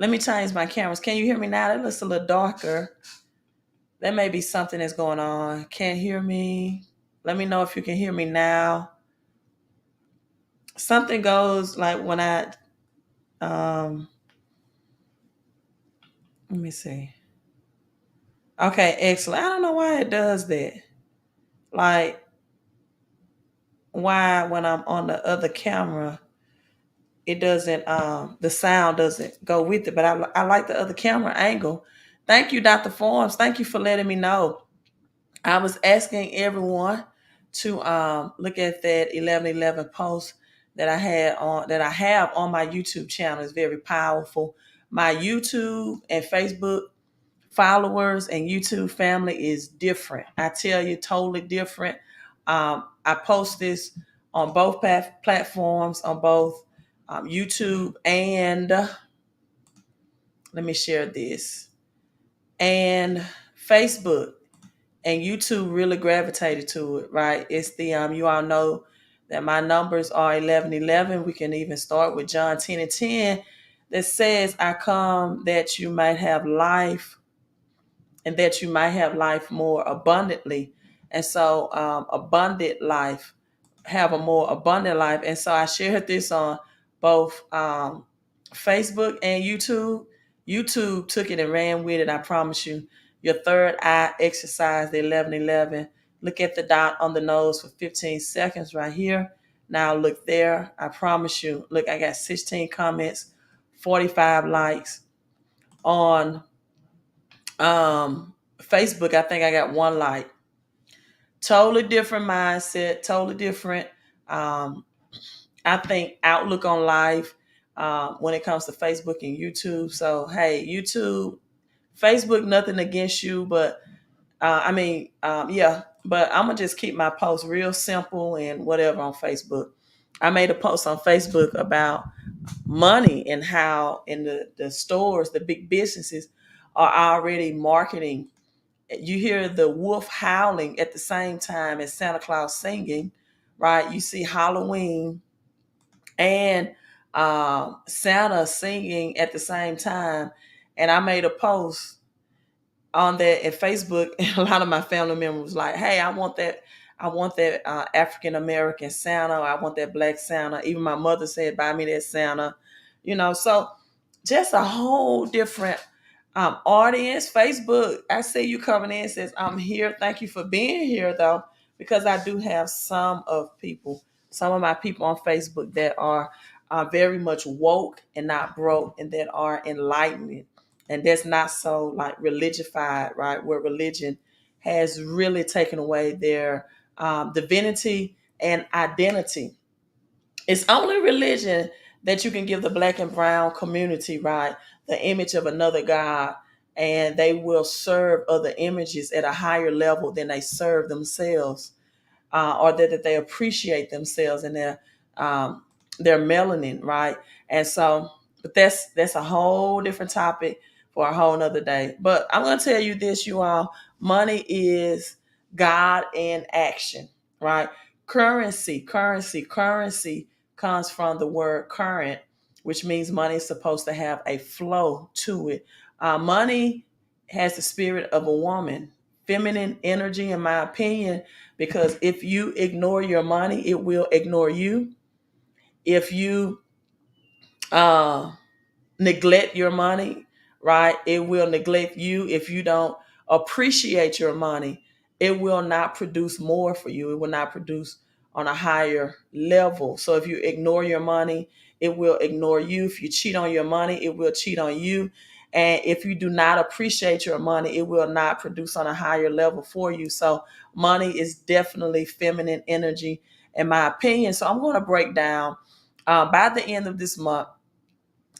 Let me change my cameras. Can you hear me now? That looks a little darker. That may be something that's going on. Can't hear me. Let me know if you can hear me now. Something goes like when let me see. Okay, excellent. I don't know why it does that. Like, why when I'm on the other camera, it doesn't, the sound doesn't go with it. But I like the other camera angle. Thank you, Dr. Forms. Thank you for letting me know. I was asking everyone to look at that 11:11 post that I have on my YouTube channel. It's very powerful. My YouTube and Facebook followers and YouTube family is different. I tell you, totally different. I post this on both platforms, on both YouTube and let me share this, and Facebook. And YouTube really gravitated to it, right? It's the you all know that my numbers are 11:11. We can even start with John 10:10 that says, "I come that you might have life, and that you might have life more abundantly." And so, abundant life, have a more abundant life. And so, I shared this on both Facebook and YouTube. YouTube took it and ran with it. I promise you. Your third eye exercise, the 11:11. Look at the dot on the nose for 15 seconds right here. Now look there. I promise you. Look, I got 16 comments, 45 likes on Facebook. I think I got one like. Totally different mindset, totally different. um, I think outlook on life when it comes to Facebook and YouTube. So hey, YouTube, Facebook, nothing against you, but yeah, but I'm gonna just keep my posts real simple and whatever on Facebook. I made a post on Facebook about money and how in the stores, the big businesses are already marketing. You hear the wolf howling at the same time as Santa Claus singing, right? You see Halloween and Santa singing at the same time. And I made a post on that at Facebook, and a lot of my family members was like, "Hey, I want that. I want that African American Santa. I want that black Santa." Even my mother said, "Buy me that Santa." So just a whole different audience. Facebook, I see you coming in, says, "I'm here. Thank you for being here, though," because I do have some of my people on Facebook that are very much woke and not broke, and that are enlightened, and that's not so like religified, right? Where religion has really taken away their divinity and identity. It's only religion that you can give the black and brown community, right, the image of another God, and they will serve other images at a higher level than they serve themselves, or that they appreciate themselves and their melanin, right? And so, but that's a whole different topic for a whole nother day. But I'm going to tell you this, you all: money is God in action, right? Currency comes from the word current, which means money is supposed to have a flow to it. Money has the spirit of a woman, feminine energy, in my opinion, because if you ignore your money, it will ignore you. If you uh, neglect your money, right, it will neglect you. If you don't appreciate your money, it will not produce more for you. It will not produce on a higher level. So if you ignore your money, it will ignore you. If you cheat on your money, it will cheat on you. And if you do not appreciate your money, it will not produce on a higher level for you. So money is definitely feminine energy, in my opinion. So I'm going to break down by the end of this month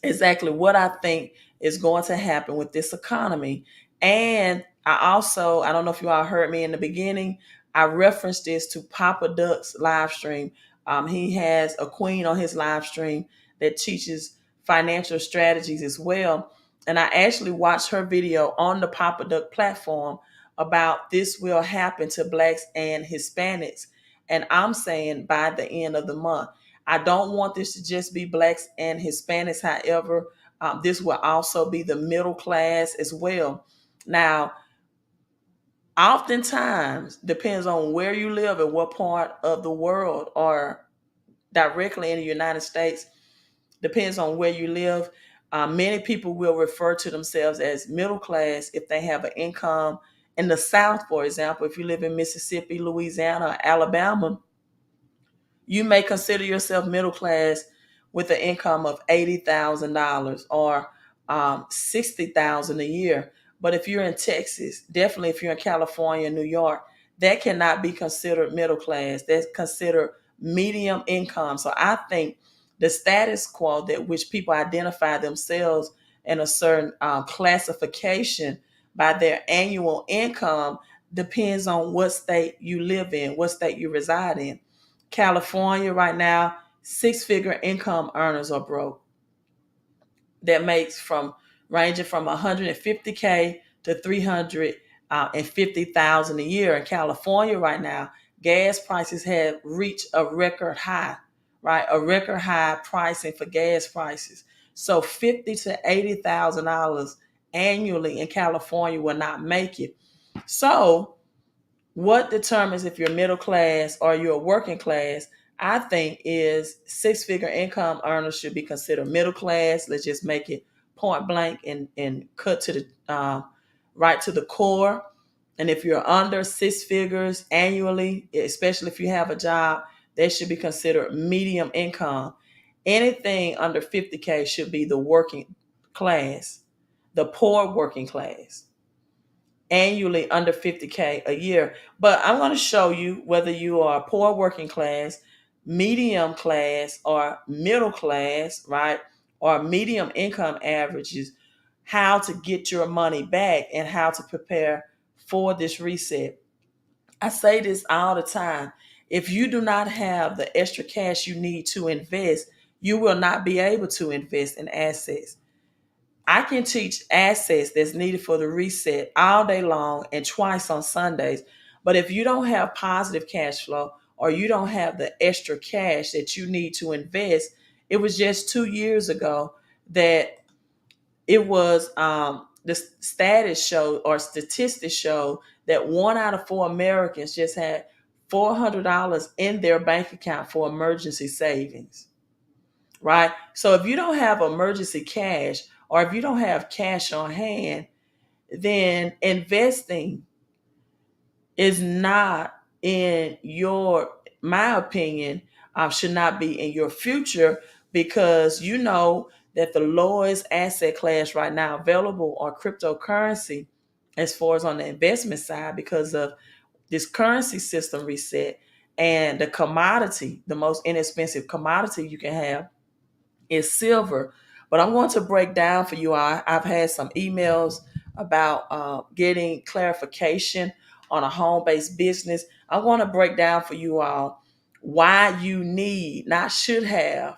exactly what I think is going to happen with this economy. And I don't know if you all heard me in the beginning, I referenced this to Papa Duck's live stream. He has a queen on his live stream that teaches financial strategies as well. And I actually watched her video on the Papa Duck platform about this will happen to Blacks and Hispanics. And I'm saying by the end of the month. I don't want this to just be Blacks and Hispanics. However, This will also be the middle class as well. Now, oftentimes, depends on where you live and what part of the world, or directly in the United States, depends on where you live. Many people will refer to themselves as middle class if they have an income in the South, for example. If you live in Mississippi, Louisiana, or Alabama, you may consider yourself middle class with an income of $80,000 or 60,000 a year. But if you're in Texas, definitely if you're in California, New York, that cannot be considered middle class. That's considered medium income. So I think the status quo that which people identify themselves in a certain classification by their annual income depends on what state you live in, what state you reside in. California right now, six-figure income earners are broke. That makes from ranging from 150K to 350,000 a year. In California right now, gas prices have reached a record high, right? A record high pricing for gas prices. So $50,000 to $80,000 annually in California will not make it. So what determines if you're middle class or you're working class, I think, is six-figure income earners should be considered middle class. Let's just make it point blank and cut to the right to the core. And if you're under six figures annually, especially if you have a job, that should be considered medium income. Anything under 50K should be the working class, the poor working class, annually under 50K a year. But I'm going to show you whether you are poor working class, medium class, or middle class, right? Or medium income averages, how to get your money back and how to prepare for this reset. I say this all the time. If you do not have the extra cash you need to invest, you will not be able to invest in assets. I can teach assets that's needed for the reset all day long and twice on Sundays. But if you don't have positive cash flow or you don't have the extra cash that you need to invest, it was just 2 years ago that it was the status show or statistics show that 1 out of 4 Americans just had $400 in their bank account for emergency savings, right? So if you don't have emergency cash or if you don't have cash on hand, then investing is not in your, my opinion, should not be in your future, because you know that the lowest asset class right now available are cryptocurrency as far as on the investment side, because of this currency system reset. And the commodity, the most inexpensive commodity you can have is silver. But I'm going to break down for you. I've had some emails about getting clarification on a home-based business. I'm going to break down for you all why you need, not should have,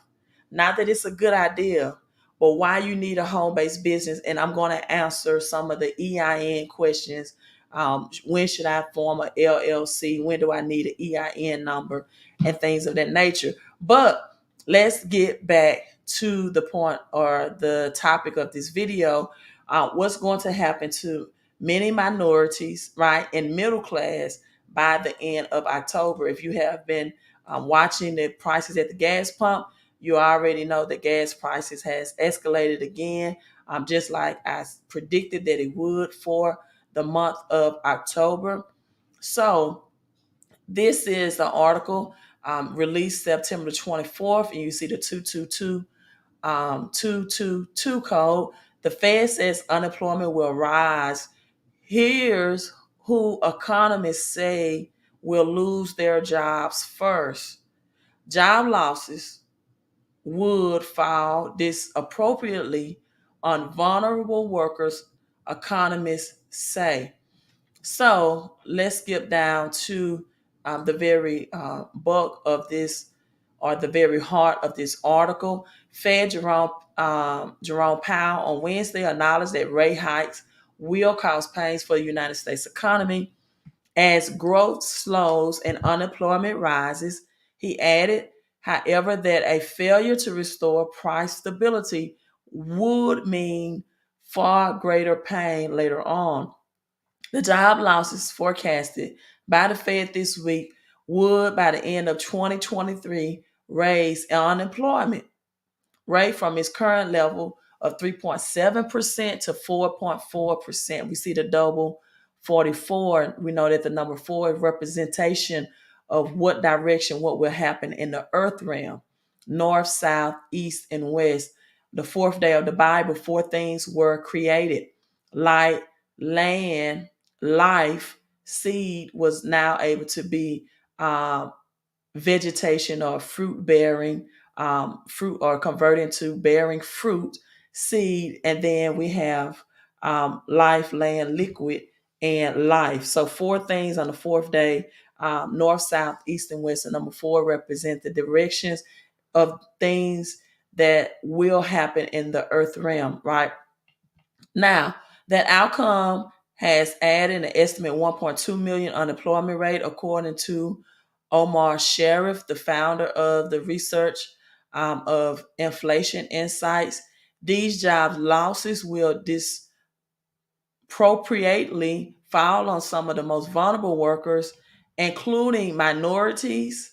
not that it's a good idea, but why you need a home-based business. And I'm going to answer some of the EIN questions. When should I form a LLC? When do I need an EIN number and things of that nature? But let's get back to the point or the topic of this video. What's going to happen to many minorities, right, and middle class by the end of October? If you have been watching the prices at the gas pump, you already know that gas prices has escalated again, just like I predicted that it would for the month of October. So this is the article released September 24th, and you see the 222 code. The Fed says unemployment will rise. Here's who economists say will lose their jobs first. Job losses would fall disappropriately on vulnerable workers, economists say. So let's get down to the very bulk of this, or the very heart of this article. Fed Jerome Powell on Wednesday acknowledged that rate hikes will cause pains for the United States economy as growth slows and unemployment rises. He added, however, that a failure to restore price stability would mean far greater pain later on. The job losses forecasted by the Fed this week would, by the end of 2023, raise unemployment rate from its current level of 3.7% to 4.4%. We see the double 44. We know that the number 4 is representation of what direction, what will happen in the earth realm: north, south, east, and west. The fourth day of the Bible, 4 things were created: light, land, life. Seed was now able to be vegetation or fruit bearing, fruit or converting to bearing fruit, seed, and then we have life, land, liquid, and life. So 4 things on the fourth day: north, south, east, and west. And number 4 represent the directions of things that will happen in the earth realm, right? Now, that outcome has added an estimate 1.2 million unemployment rate, according to Omar Sharif, the founder of the research of Inflation Insights. These job losses will disproportionately fall on some of the most vulnerable workers, including minorities,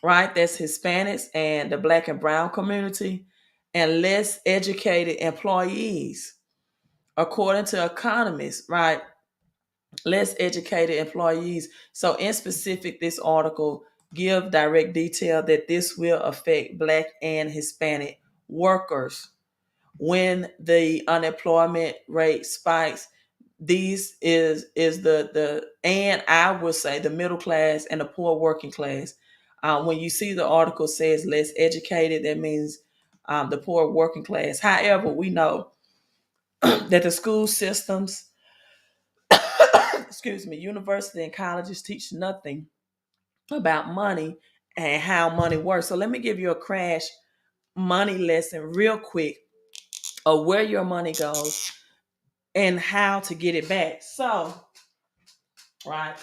right? That's Hispanics and the Black and Brown community, and less educated employees, according to economists, right? Less educated employees. So in specific, this article give direct detail that this will affect Black and Hispanic workers. When the unemployment rate spikes, these is the and I would say the middle class and the poor working class. When you see the article says less educated, that means the poor working class. However, we know that the school systems, excuse me, university and colleges teach nothing about money and how money works. So let me give you a crash money lesson real quick of where your money goes and how to get it back. So, right.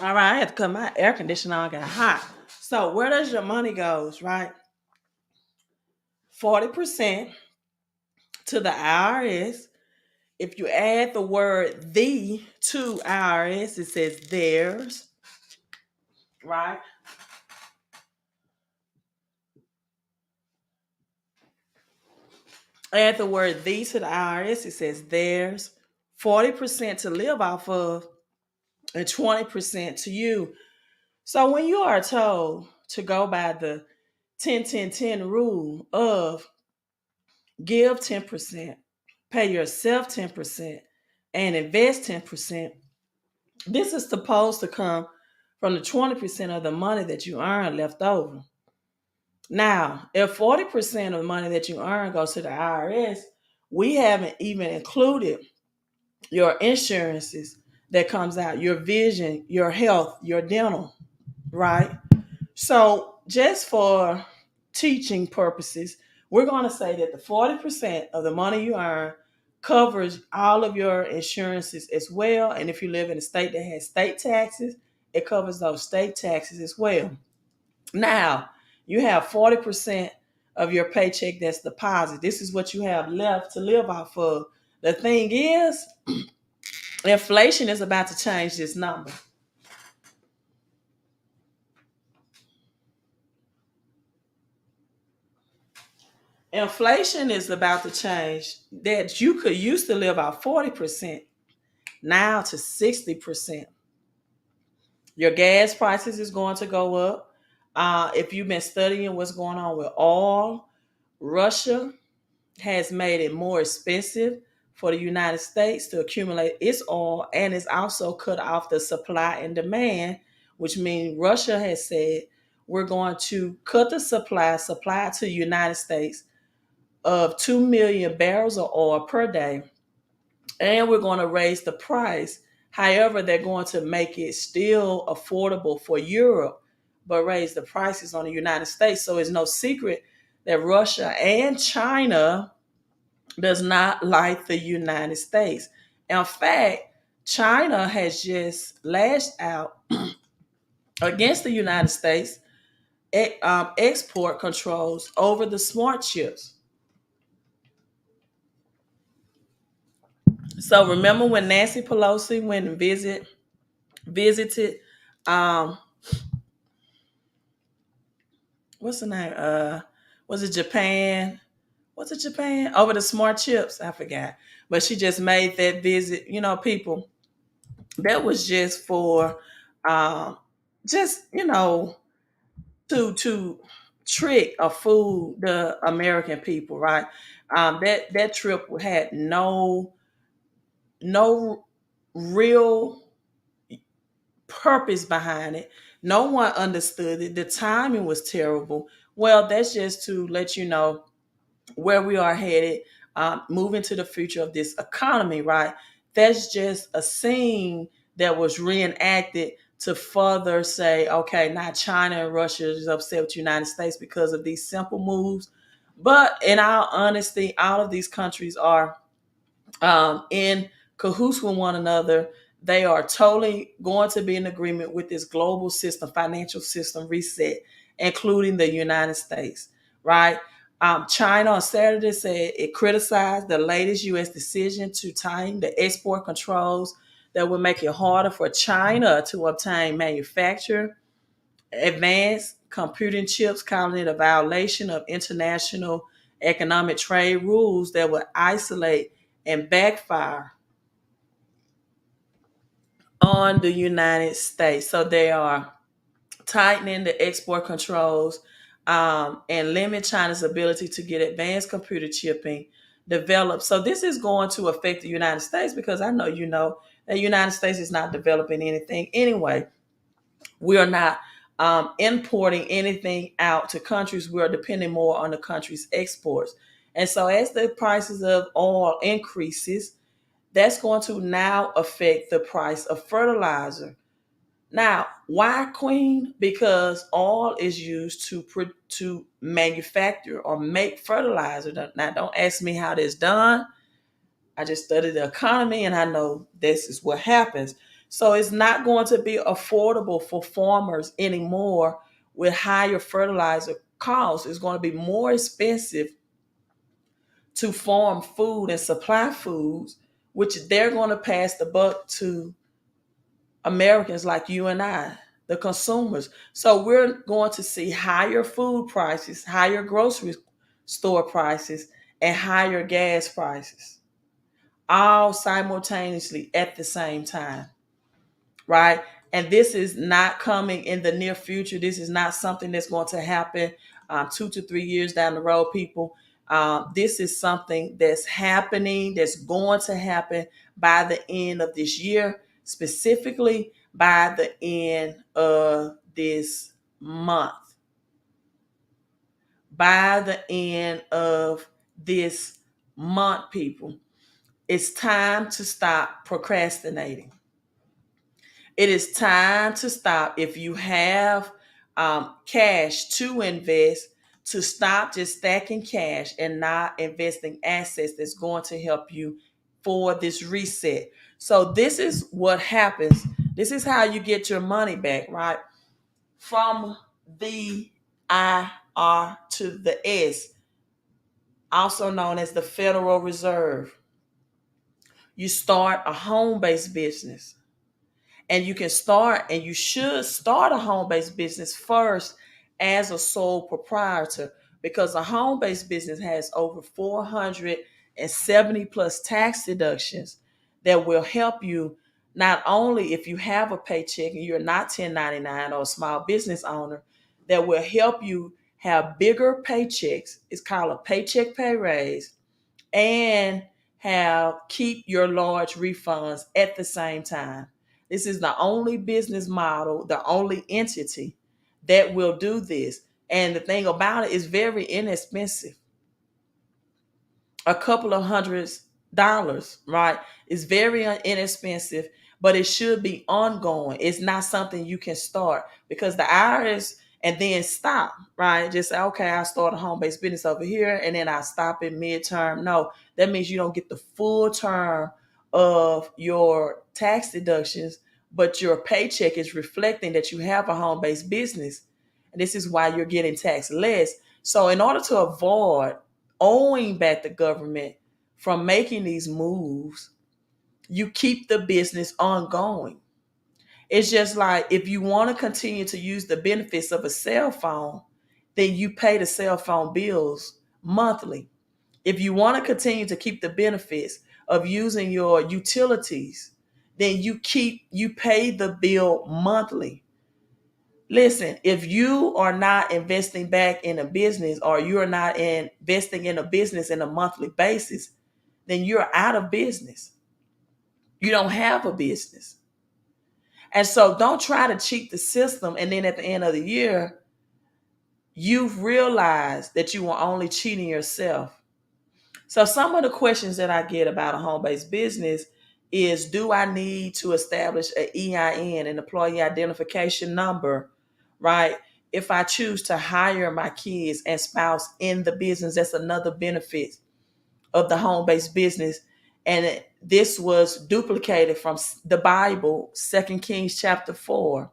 All right, I had to cut my air conditioner on, got hot. So where does your money goes, right? 40% to the IRS. If you add the word the to IRS, it says theirs, right? Add the word the to the IRS, it says theirs. 40% to live off of, and 20% to you. So when you are told to go by the 10-10-10 rule of give 10%, pay yourself 10%, and invest 10%, this is supposed to come from the 20% of the money that you earn left over. Now, if 40% of the money that you earn goes to the IRS, we haven't even included your insurances that comes out, your vision, your health, your dental, right? So just for teaching purposes, we're going to say that the 40% of the money you earn covers all of your insurances as well. And if you live in a state that has state taxes, it covers those state taxes as well. Now, you have 40% of your paycheck that's deposit. This is what you have left to live off of. The thing is, inflation is about to change this number. Inflation is about to change that you could used to live off 40%. now to 60%. Your gas prices is going to go up. If you've been studying what's going on with oil, Russia has made it more expensive for the United States to accumulate its oil, and it's also cut off the supply and demand, which means Russia has said we're going to cut the supply to the United States of 2 million barrels of oil per day, and we're going to raise the price. However, they're going to make it still affordable for Europe, but raise the prices on the United States. So it's no secret that Russia and China does not like the United States. In fact, China has just lashed out against the United States export controls over the smart chips. So remember when Nancy Pelosi went and visited um what's the name? Was it Japan? Was it Japan? Over the smart chips? I forgot. But she just made that visit. People, that was just for um just to trick or fool the American people, right? That trip had no real purpose behind it. No one understood it. The timing was terrible. Well, that's just to let you know where we are headed, moving to the future of this economy, right? That's just a scene that was reenacted to further say, okay, now China and Russia is upset with the United States because of these simple moves. But in our honesty, all of these countries are in cahoots with one another. They are totally going to be in agreement with this global system, financial system reset, including the United States, right? China on Saturday said it criticized the latest U.S. decision to tighten the export controls that would make it harder for China to obtain manufacture advanced computing chips, calling it a violation of international economic trade rules that would isolate and backfire on the United States. So they are tightening the export controls and limit China's ability to get advanced computer chipping developed. So this is going to affect the United States because I know that the United States is not developing anything anyway. We are not importing anything out to countries. We are depending more on the country's exports. And so as the prices of oil increases, that's going to now affect the price of fertilizer. Now, why, Queen? Because oil is used to manufacture or make fertilizer. Now, don't ask me how that's done. I just studied the economy and I know this is what happens. So it's not going to be affordable for farmers anymore with higher fertilizer costs. It's going to be more expensive to farm food and supply foods, which they're going to pass the buck to Americans like you and I, the consumers. So we're going to see higher food prices, higher grocery store prices, and higher gas prices, all simultaneously at the same time, right? And this is not coming in the near future. This is not something that's going to happen 2 to 3 years down the road, people. This is something that's happening, that's going to happen by the end of this year, specifically by the end of this month. By the end of this month, people, it's time to stop procrastinating. It is time to stop. If you have cash to invest, to stop just stacking cash and not investing assets that's going to help you for this reset. So this is what happens. This is how you get your money back, right? From the IR to the S, also known as the Federal Reserve. You start a home-based business. And you can start, and you should start a home-based business first as a sole proprietor, because a home-based business has over 470 plus tax deductions that will help you Not only if you have a paycheck and you're not 1099 or a small business owner, that will help you have bigger paychecks. It's called a paycheck pay raise, and have keep your large refunds at the same time. This is the only business model, the only entity that will do this. And the thing about it is very inexpensive. A couple of $100s, right? It's very inexpensive, but it should be ongoing. It's not something you can start because the IRS and then stop, right? Just say, okay, I start a home-based business over here and then I stop in midterm. No, that means you don't get the full term of your tax deductions, but your paycheck is reflecting that you have a home-based business. And this is why you're getting taxed less. So in order to avoid owing back the government from making these moves, you keep the business ongoing. It's just like if you want to continue to use the benefits of a cell phone, then you pay the cell phone bills monthly. If you want to continue to keep the benefits of using your utilities, then you pay the bill monthly. Listen, if you are not investing back in a business or you're not investing in a business in a monthly basis, then you're out of business. You don't have a business. And so don't try to cheat the system. And then at the end of the year, you've realized that you were only cheating yourself. So some of the questions that I get about a home-based business is, do I need to establish an EIN, an employee identification number, right? If I choose to hire my kids and spouse in the business, that's another benefit of the home-based business. And this was duplicated from the Bible, 2 Kings chapter 4.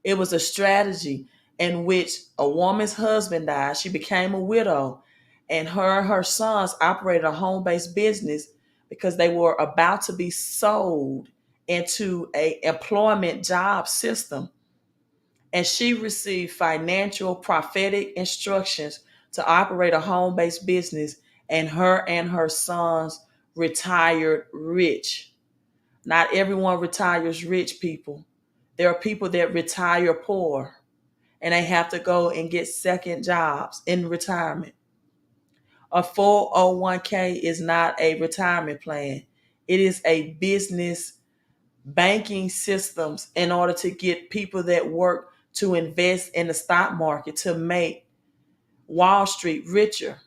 It was a strategy in which a woman's husband died. She became a widow, and her sons operated a home-based business because they were about to be sold into a employment job system. And she received financial prophetic instructions to operate a home-based business, and her sons retired rich. Not everyone retires rich, people. There are people that retire poor and they have to go and get second jobs in retirement. A 401k is not a retirement plan. It is a business banking systems in order to get people that work to invest in the stock market to make Wall Street richer.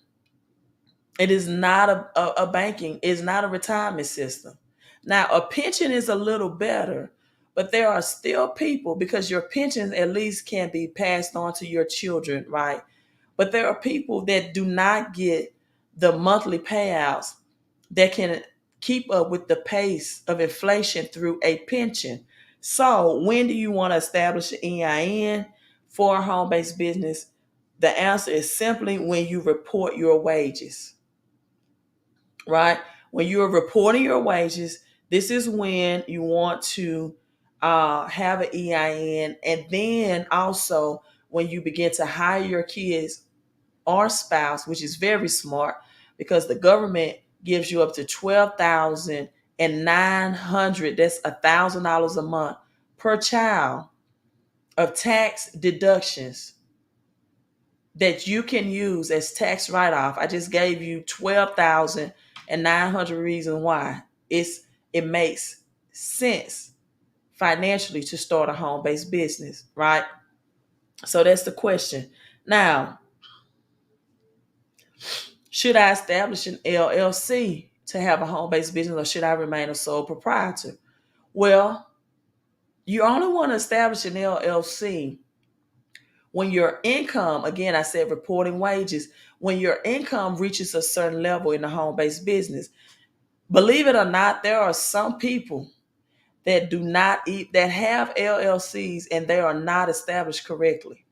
It is not a banking, it's not a retirement system. Now, a pension is a little better, but there are still people, because your pension at least can be passed on to your children, right? But there are people that do not get the monthly payouts that can keep up with the pace of inflation through a pension. So, when do you want to establish an EIN for a home based business? The answer is simply when you report your wages, right? When you're reporting your wages, this is when you want to have an EIN. And then also when you begin to hire your kids or spouse, which is very smart because the government gives you up to 12,900. That's $1,000 a month per child of tax deductions that you can use as tax write-off. I just gave you 12,900 reasons why it makes sense financially to start a home-based business, right? So that's the question. Now, should I establish an LLC to have a home-based business, or should I remain a sole proprietor? Well, you only want to establish an LLC when your income, again, I said reporting wages, when your income reaches a certain level in the home-based business. Believe it or not, there are some people that do not eat, that have LLCs and they are not established correctly.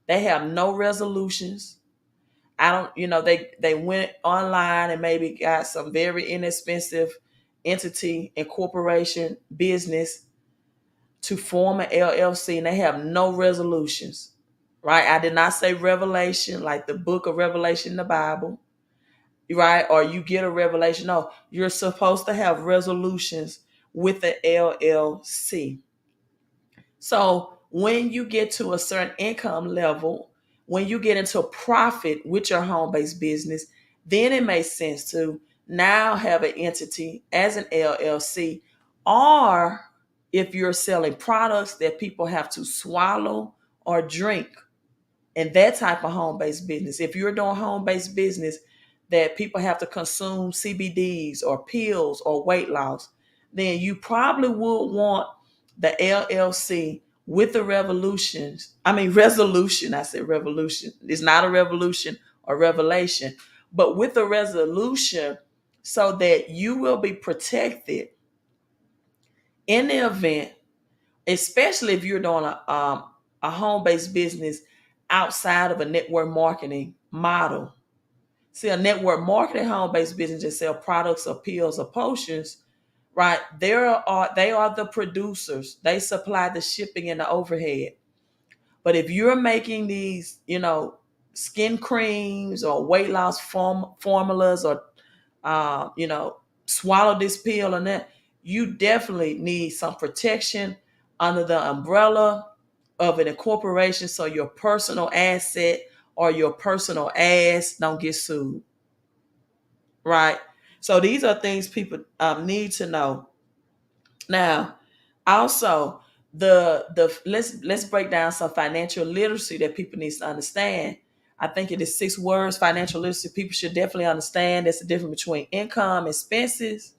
They have no resolutions. I don't, they went online and maybe got some very inexpensive entity and corporation business to form an LLC, and they have no resolutions, right? I did not say revelation, like the book of Revelation in the Bible, right? Or you get a revelation. No, you're supposed to have resolutions with the LLC. So when you get to a certain income level, when you get into profit with your home-based business, then it makes sense to now have an entity as an LLC, or if you're selling products that people have to swallow or drink, and that type of home-based business. If you're doing home-based business that people have to consume CBDs or pills or weight loss, then you probably would want the LLC with the resolution. I said revolution. It's not a revolution or revelation, but with the resolution so that you will be protected in the event, especially if you're doing a home-based business outside of a network marketing model. See, a network marketing home-based business just sell products or pills or potions, right? They are the producers. They supply the shipping and the overhead. But if you're making these, skin creams or weight loss formulas, or you know, swallow this pill and that, you definitely need some protection under the umbrella of an incorporation so your personal asset or your personal ass don't get sued, right? So these are things people need to know. Now, also, the let's break down some financial literacy that people need to understand. I think it is 6 words. Financial literacy people should definitely understand. That's the difference between income, expenses,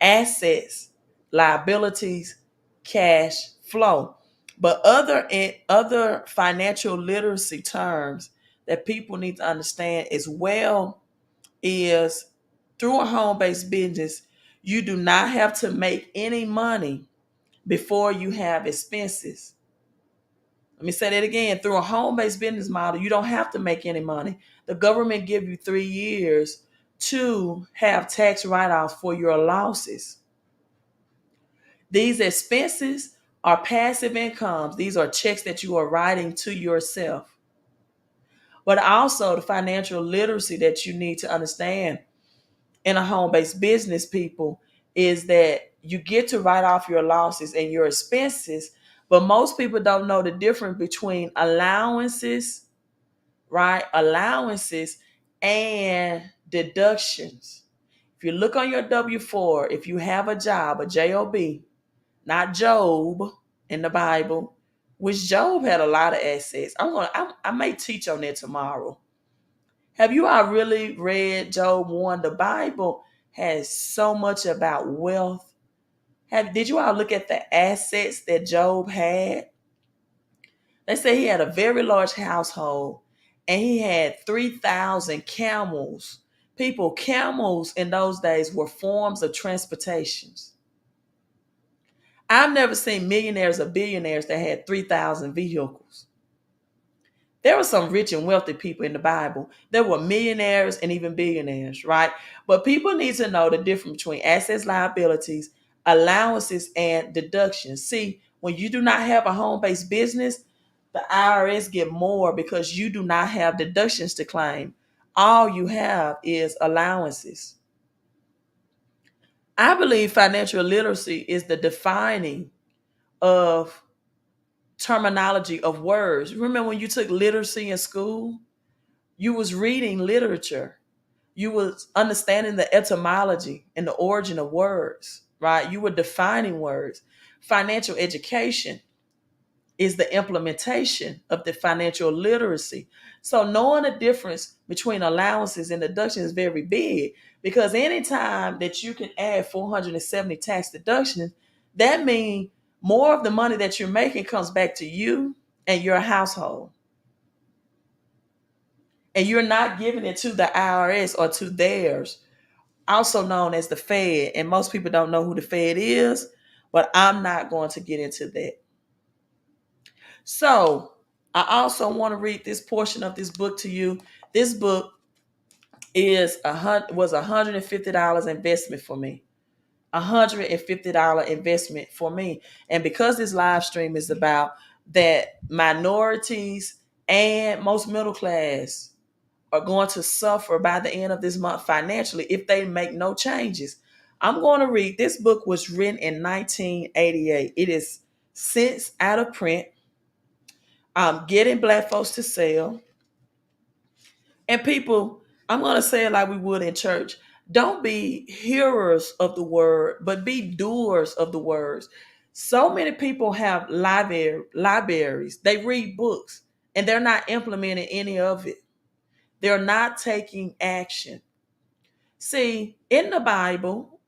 assets, liabilities, cash flow. But other financial literacy terms that people need to understand as well is, through a home-based business, you do not have to make any money before you have expenses. Let me say that again. Through a home-based business model, you don't have to make any money. The government give you 3 years to have tax write-offs for your losses. These expenses are passive incomes. These are checks that you are writing to yourself. But also the financial literacy that you need to understand in a home-based business, people, is that you get to write off your losses and your expenses, but most people don't know the difference between allowances, right? Allowances and deductions. If you look on your W-4, if you have a job, a job, not Job in the Bible, which Job had a lot of assets. I may teach on that tomorrow. Have you all really read Job 1? The Bible has so much about wealth. Did you all look at the assets that Job had? They say he had a very large household and he had 3,000 camels. People, camels in those days were forms of transportations. I've never seen millionaires or billionaires that had 3,000 vehicles. There were some rich and wealthy people in the Bible. There were millionaires and even billionaires, right? But people need to know the difference between assets, liabilities, allowances, and deductions. See, when you do not have a home-based business, the IRS get more because you do not have deductions to claim. All you have is allowances. I believe financial literacy is the defining of terminology of words. Remember when you took literacy in school? You was reading literature. You was understanding the etymology and the origin of words, right? You were defining words. Financial education is the implementation of the financial literacy. So knowing the difference between allowances and deductions is very big, because anytime that you can add 470 tax deductions, that means more of the money that you're making comes back to you and your household. And you're not giving it to the IRS or to theirs, also known as the Fed. And most people don't know who the Fed is, but I'm not going to get into that. So I also want to read this portion of this book to you. This book was $150 investment for me. $150 investment for me. And because this live stream is about that minorities and most middle class are going to suffer by the end of this month financially if they make no changes. I'm going to read. This book was written in 1988. It is since out of print. Getting black folks to sell. And people, I'm going to say it like we would in church. Don't be hearers of the word, but be doers of the words. So many people have libraries. They read books and they're not implementing any of it. They're not taking action. See, in the Bible,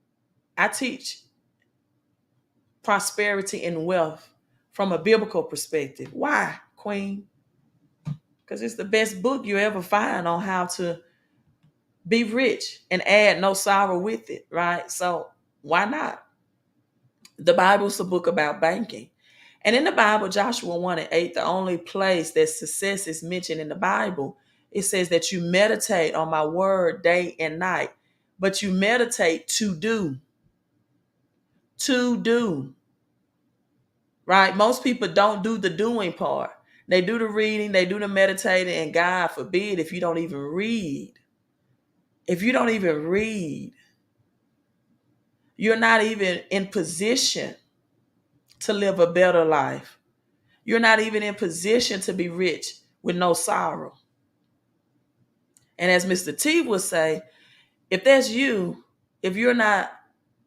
I teach prosperity and wealth from a biblical perspective. Why, Queen? Because it's the best book you ever find on how to be rich and add no sorrow with it, right? So why not? The Bible's a book about banking. And in the Bible, Joshua 1 and 8, the only place that success is mentioned in the Bible, it says that you meditate on my word day and night. But you meditate to do. To do. Right? Most people don't do the doing part. They do the reading, they do the meditating, and God forbid if you don't even read. If you don't even read, you're not even in position to live a better life. You're not even in position to be rich with no sorrow. And as Mr. T would say, if that's you, if you're not,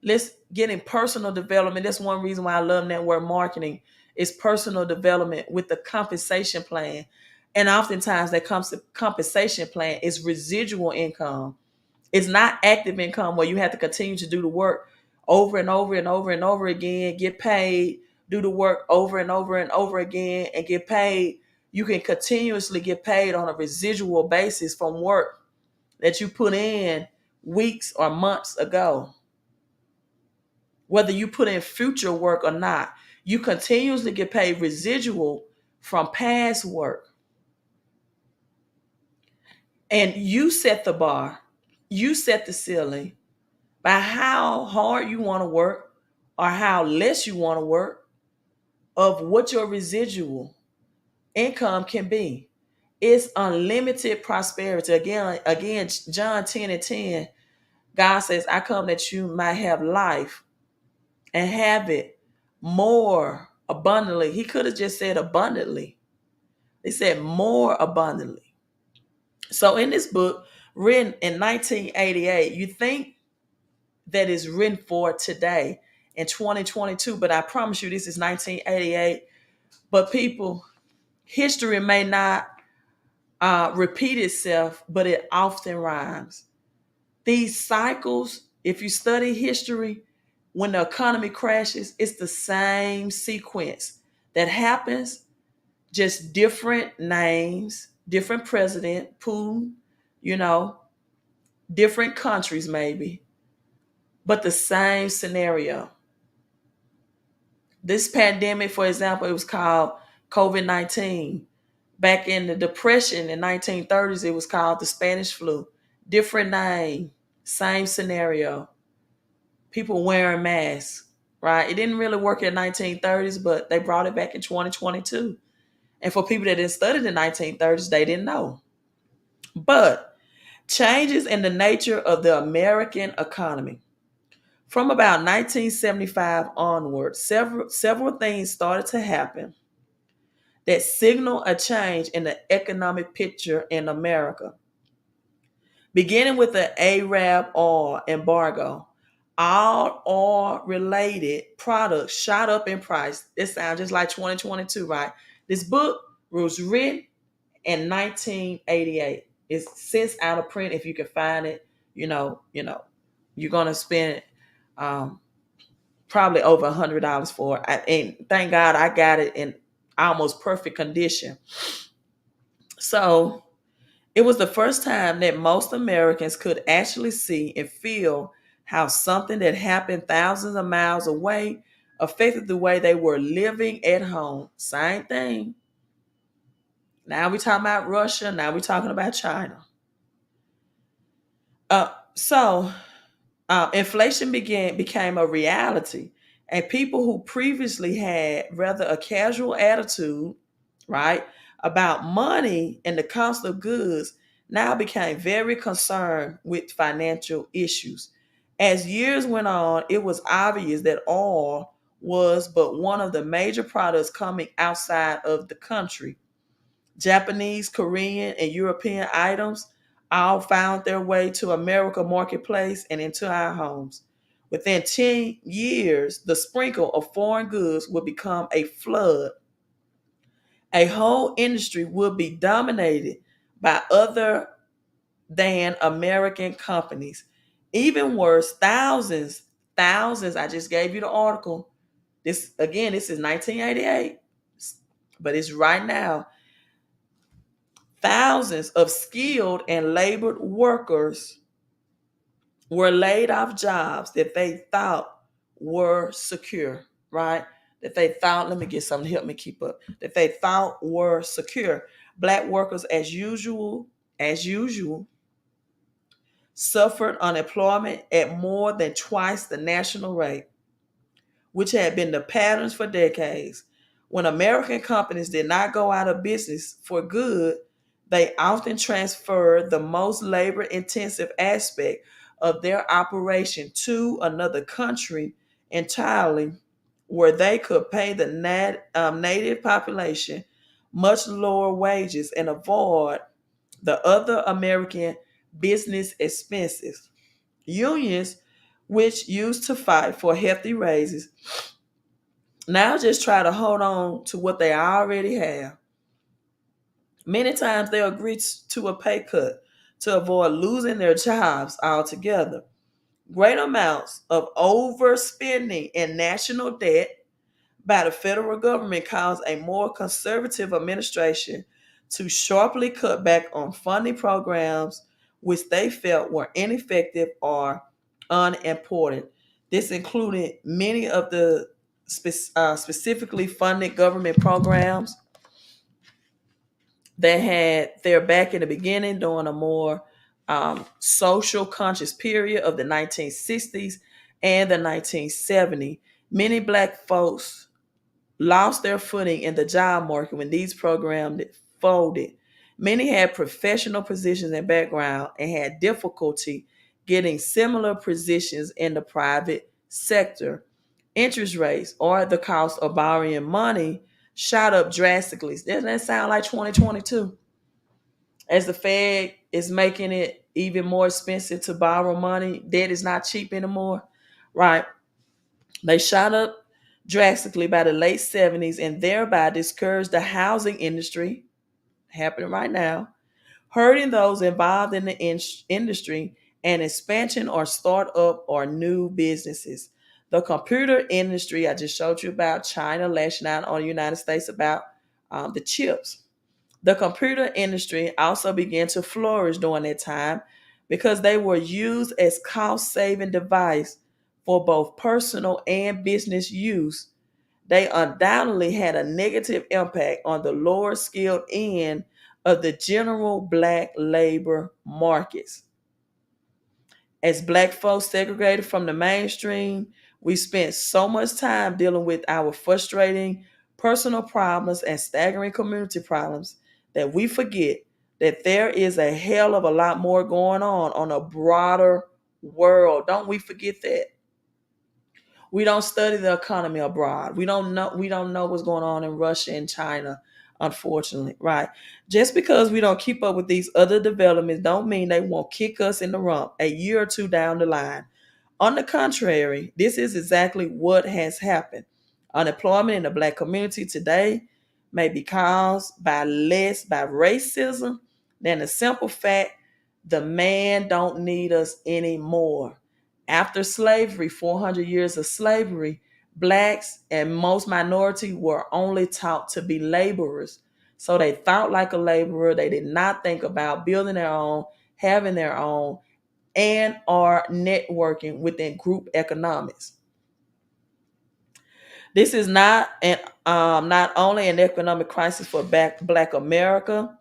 let's get in personal development. That's one reason why I love network marketing is personal development with the compensation plan. And oftentimes that compensation plan is residual income. It's not active income where you have to continue to do the work over and over and over and over again, get paid, do the work over and over and over again, and get paid. You can continuously get paid on a residual basis from work that you put in weeks or months ago. Whether you put in future work or not, you continuously get paid residual from past work. And you set the bar, you set the ceiling by how hard you want to work or how less you want to work of what your residual income can be. It's unlimited prosperity. Again, John 10 and 10, God says, I come that you might have life and have it more abundantly. He could have just said abundantly. He said more abundantly. So in this book, written in 1988, you think that is written for today in 2022, but I promise you this is 1988. But people, history may not repeat itself, but it often rhymes. These cycles, if you study history, when the economy crashes, it's the same sequence that happens, just different names, different president, Putin, you know, different countries maybe, but the same scenario. This pandemic, for example, it was called COVID-19. Back in the Depression in 1930s, it was called the Spanish flu. Different name, same scenario. People wearing masks, right? It didn't really work in the 1930s, but they brought it back in 2022. And for people that didn't study the 1930s, they didn't know. But changes in the nature of the American economy. From about 1975 onward, several things started to happen that signal a change in the economic picture in America. Beginning with the Arab oil embargo, all oil related products shot up in price. This sounds just like 2022, right? This book was written in 1988. It's since out of print. If you can find it, you're gonna spend probably over $100 for it. And thank God I got it in almost perfect condition. So it was the first time that most Americans could actually see and feel how something that happened thousands of miles away affected the way they were living at home. Same thing. Now we're talking about Russia. Now we're talking about China. So inflation became a reality, and people who previously had rather a casual attitude, right, about money and the cost of goods now became very concerned with financial issues. As years went on, it was obvious that oil was but one of the major products coming outside of the country. Japanese, Korean, and European items all found their way to America marketplace and into our homes. Within 10 years, the sprinkle of foreign goods would become a flood. A whole industry would be dominated by other than American companies. Even worse, thousands, I just gave you the article. This is 1988, but it's right now. Thousands of skilled and labored workers were laid off jobs that they thought were secure, right? That they thought, let me get something to help me keep up, that they thought were secure. Black workers, as usual, suffered unemployment at more than twice the national rate, which had been the patterns for decades. When American companies did not go out of business for good, they often transferred the most labor intensive aspect of their operation to another country entirely, where they could pay the native population much lower wages and avoid the other American business expenses. Unions, which used to fight for hefty raises, now just try to hold on to what they already have. Many times they'll agree to a pay cut to avoid losing their jobs altogether. Great amounts of overspending and national debt by the federal government caused a more conservative administration to sharply cut back on funding programs which they felt were ineffective or unimportant. This included many of the specifically funded government programs that had their back in the beginning during a more social conscious period of the 1960s and the 1970s. Many black folks lost their footing in the job market when these programs folded. Many had professional positions and background and had difficulty getting similar positions in the private sector. Interest rates or the cost of borrowing money shot up drastically. Doesn't that sound like 2022? As the Fed is making it even more expensive to borrow money, debt is not cheap anymore, right? They shot up drastically by the late 70s and thereby discouraged the housing industry, happening right now, hurting those involved in the industry and expansion or startup or new businesses. The computer industry, I just showed you about China lashing out on the United States about the chips. The computer industry also began to flourish during that time because they were used as cost-saving device for both personal and business use. They undoubtedly had a negative impact on the lower skilled end of the general black labor markets. As black folks segregated from the mainstream, we spent so much time dealing with our frustrating personal problems and staggering community problems that we forget that there is a hell of a lot more going on a broader world. Don't we forget that? We don't study the economy abroad. We don't know what's going on in Russia and China, unfortunately, right? Just because we don't keep up with these other developments don't mean they won't kick us in the rump a year or two down the line. On the contrary, this is exactly what has happened. Unemployment in the black community today may be caused by less by racism than the simple fact the man don't need us anymore. After slavery, 400 years of slavery, blacks and most minority were only taught to be laborers. So they thought like a laborer. They did not think about building their own, having their own, and are networking within group economics. This is not only an economic crisis for Black America,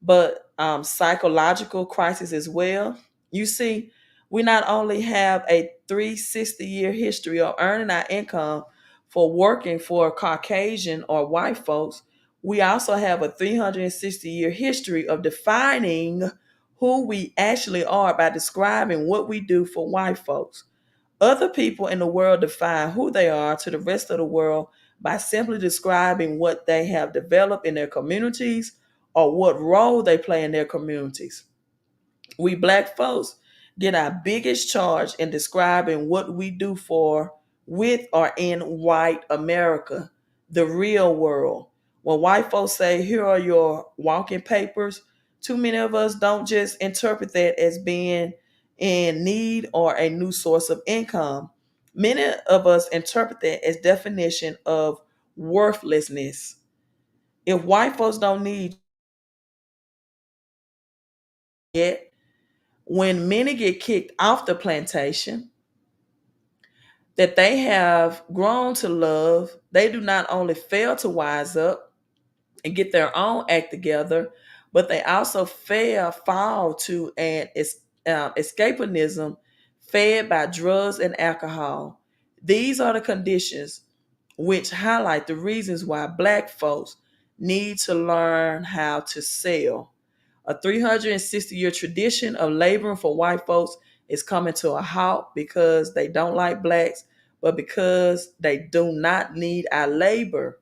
but psychological crisis as well. You see, we not only have a 360-year history of earning our income for working for Caucasian or white folks, we also have a 360-year history of defining who we actually are by describing what we do for white folks. Other people in the world define who they are to the rest of the world by simply describing what they have developed in their communities or what role they play in their communities. We black folks get our biggest charge in describing what we do for, with, or in white America, the real world. When white folks say, here are your walking papers, too many of us don't just interpret that as being in need or a new source of income. Many of us interpret that as definition of worthlessness. If white folks don't need yet, when many get kicked off the plantation that they have grown to love, they do not only fail to wise up and get their own act together, but they also fall to an escapism fed by drugs and alcohol. These are the conditions which highlight the reasons why black folks need to learn how to sell. A 360-year tradition of laboring for white folks is coming to a halt because they don't like blacks, but because they do not need our labor.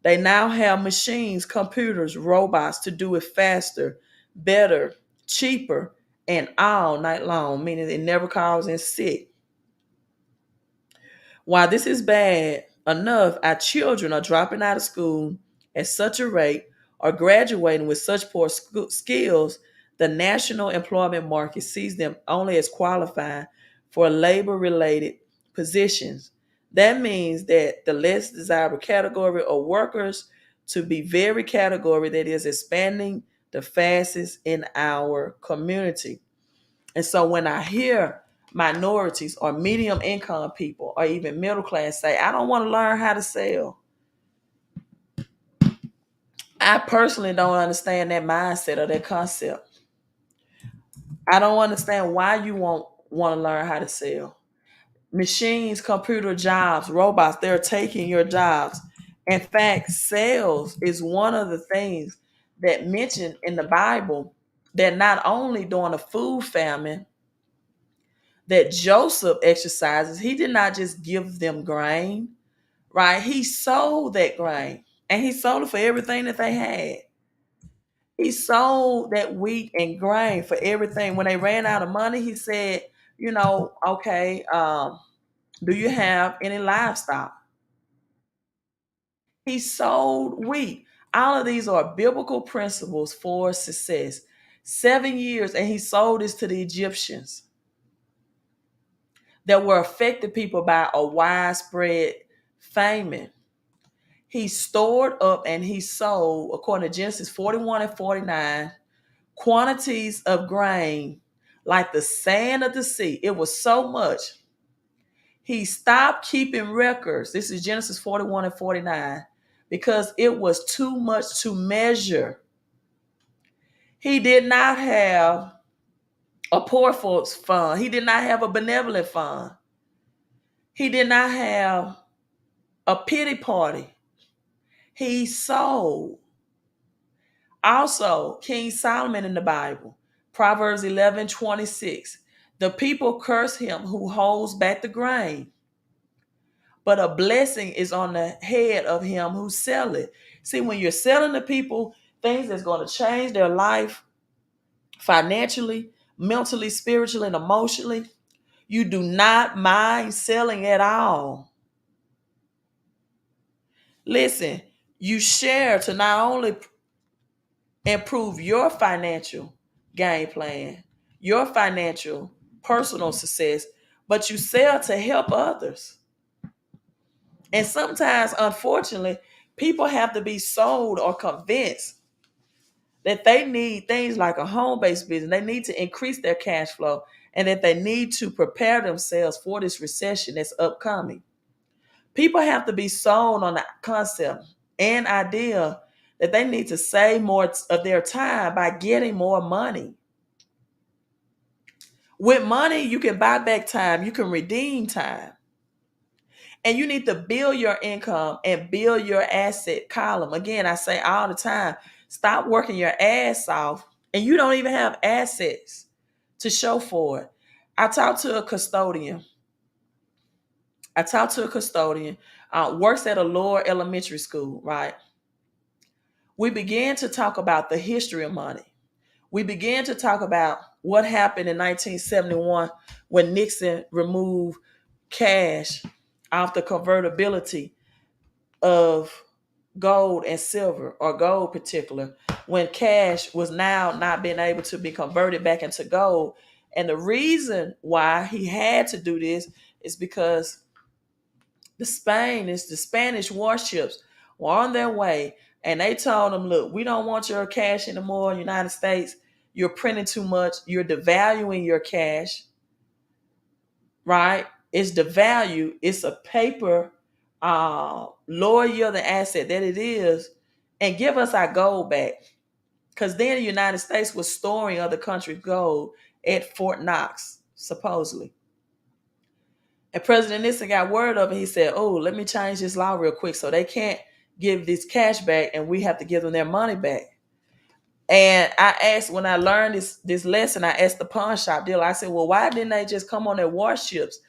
They now have machines, computers, robots to do it faster, better, cheaper, and all night long, meaning it never calls in sick. While this is bad enough, our children are dropping out of school at such a rate or graduating with such poor skills, the national employment market sees them only as qualified for labor related positions. That means that the less desirable category of workers to be very category that is expanding the fastest in our community. And so when I hear minorities or medium income people or even middle class say, I don't want to learn how to sell, I personally don't understand that mindset or that concept. I don't understand why you want to learn how to sell. Machines, computer jobs, robots, they're taking your jobs. In fact, sales is one of the things that mentioned in the Bible that not only during a food famine that Joseph exercises, he did not just give them grain, right? He sold that grain and he sold it for everything that they had. He sold that wheat and grain for everything. When they ran out of money, he said, okay, do you have any livestock? He sold wheat. All of these are biblical principles for success. 7 years, and he sold this to the Egyptians that were affected people by a widespread famine. He stored up and he sold, according to Genesis 41 and 49, quantities of grain like the sand of the sea. It was so much. He stopped keeping records. This is Genesis 41 and 49 because it was too much to measure. He did not have a poor folks fund. He did not have a benevolent fund. He did not have a pity party. He sold. Also, King Solomon in the Bible, Proverbs 11:26. The people curse him who holds back the grain, but a blessing is on the head of him who sell it. See, when you're selling to people things that's going to change their life financially, mentally, spiritually, and emotionally, you do not mind selling at all. Listen, you share to not only improve your financial game plan, your financial personal success, but you sell to help others. And sometimes, unfortunately, people have to be sold or convinced that they need things like a home-based business. They need to increase their cash flow and that they need to prepare themselves for this recession that's upcoming. People have to be sold on the concept and idea that they need to save more of their time by getting more money. With money, you can buy back time, you can redeem time. And you need to build your income and build your asset column. Again, I say all the time, stop working your ass off and you don't even have assets to show for it. I talked to a custodian. Works at a lower elementary school, right? We began to talk about the history of money. We began to talk about what happened in 1971 when Nixon removed cash off the convertibility of gold and silver, or gold particular, when cash was now not being able to be converted back into gold. And the reason why he had to do this is because the Spanish warships were on their way, and they told them, look, we don't want your cash anymore, United States. You're printing too much. You're devaluing your cash, right? It's devalued. It's a paper, lower yielding asset that it is, and give us our gold back. Because then the United States was storing other countries' gold at Fort Knox, supposedly. And President Nixon got word of it. He said, oh, let me change this law real quick so they can't give this cash back and we have to give them their money back. And I asked, when I learned this lesson, I asked the pawn shop dealer, I said, well, why didn't they just come on their warships?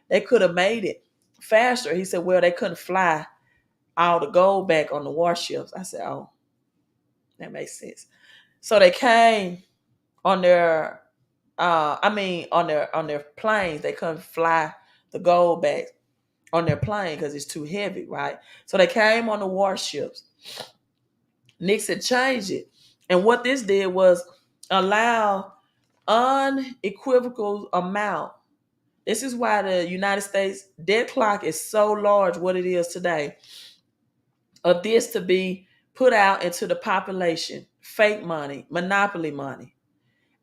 They could have made it faster. He said, well, they couldn't fly all the gold back on the warships. I said, oh, that makes sense. So they came on their on their planes. They couldn't fly the gold back on their plane because it's too heavy, right? So they came on the warships. Nixon changed it. And what this did was allow unequivocal amount. This is why the United States debt clock is so large, what it is today, of this to be put out into the population, fake money, monopoly money.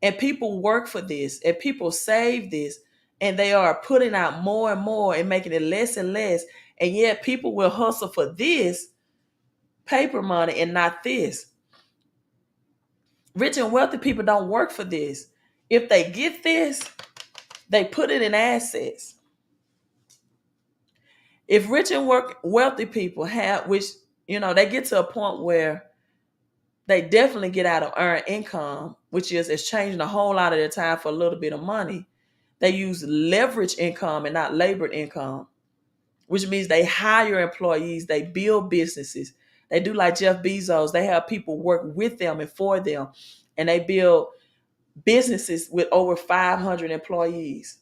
And people work for this, and people save this, and they are putting out more and more and making it less and less. And yet people will hustle for this paper money and not this. Rich and wealthy people don't work for this. If they get this, they put it in assets. If rich and wealthy people have, which, they get to a point where they definitely get out of earned income, which is exchanging a whole lot of their time for a little bit of money. They use leverage income and not labored income, which means they hire employees, they build businesses. They do like Jeff Bezos. They have people work with them and for them, and they build businesses with over 500 employees.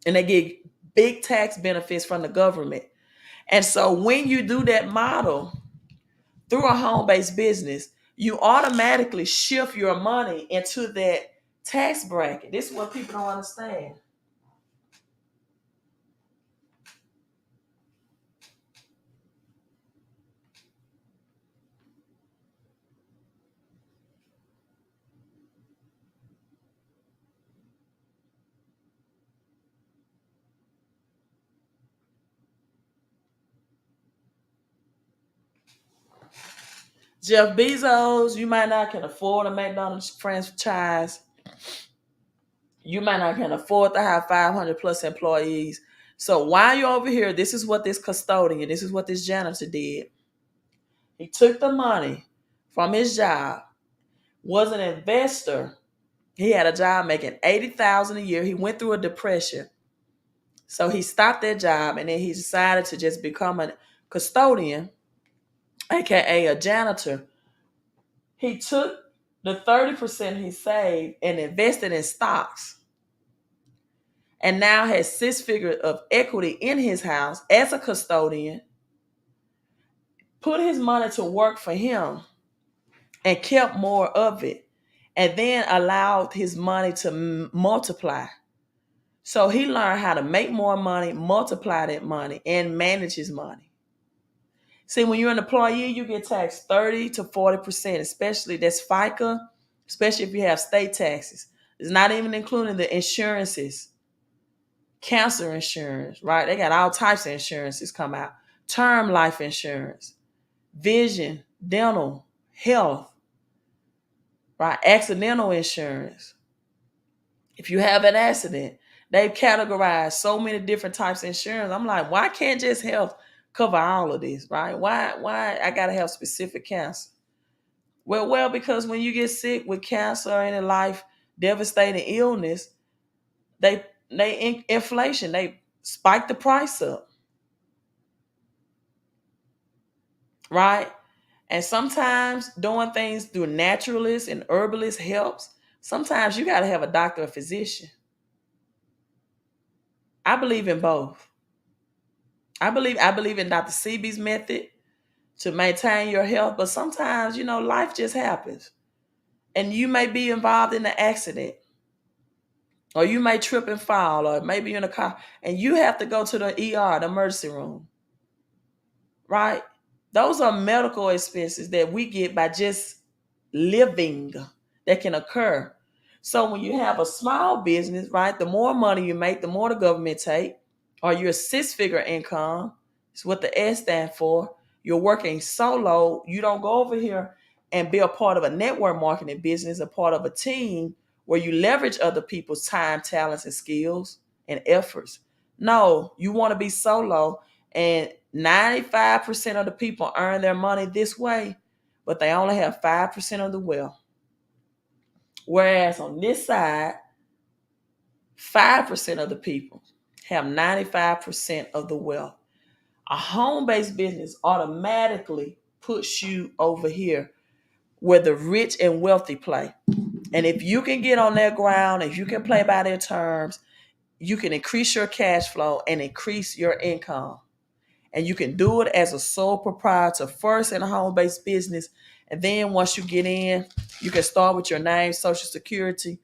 And they get big tax benefits from the government. And so when you do that model through a home-based business, you automatically shift your money into that tax bracket. This is what people don't understand. Jeff Bezos, you might not can afford a McDonald's franchise. You might not can afford to have 500 plus employees. So while you're over here, this is what this custodian, this is what this janitor did. He took the money from his job, was an investor. He had a job making $80,000 a year. He went through a depression. So he stopped that job, and then he decided to just become a custodian, aka a janitor. He took the 30% he saved and invested in stocks, and now has 6 figures of equity in his house as a custodian, put his money to work for him and kept more of it, and then allowed his money to multiply. So he learned how to make more money, multiply that money, and manage his money. See, when you're an employee, you get taxed 30 to 40%, especially that's FICA, especially if you have state taxes. It's not even including the insurances, cancer insurance, right? They got all types of insurances come out. Term life insurance, vision, dental, health, right? Accidental insurance. If you have an accident, they've categorized so many different types of insurance. I'm like, why can't just health cover all of this, right? Why I gotta have specific cancer? Well, because when you get sick with cancer or any life devastating illness, inflation, they spike the price up, right? And sometimes doing things through naturalists and herbalists helps. Sometimes you got to have a doctor or physician. I believe in both. I believe in Dr. Seby's method to maintain your health, but sometimes, life just happens. And you may be involved in an accident, or you may trip and fall, or maybe you're in a car and you have to go to the ER, the emergency room, right? Those are medical expenses that we get by just living that can occur. So when you have a small business, right, the more money you make, the more the government take, or your six-figure income, is what the S stand for. You're working solo. You don't go over here and be a part of a network marketing business, a part of a team where you leverage other people's time, talents, and skills and efforts. No, you want to be solo, and 95% of the people earn their money this way, but they only have 5% of the wealth. Whereas on this side, 5% of the people have 95% of the wealth. A home-based business automatically puts you over here where the rich and wealthy play. And if you can get on their ground, if you can play by their terms, you can increase your cash flow and increase your income. And you can do it as a sole proprietor first in a home-based business. And then once you get in, you can start with your name, social security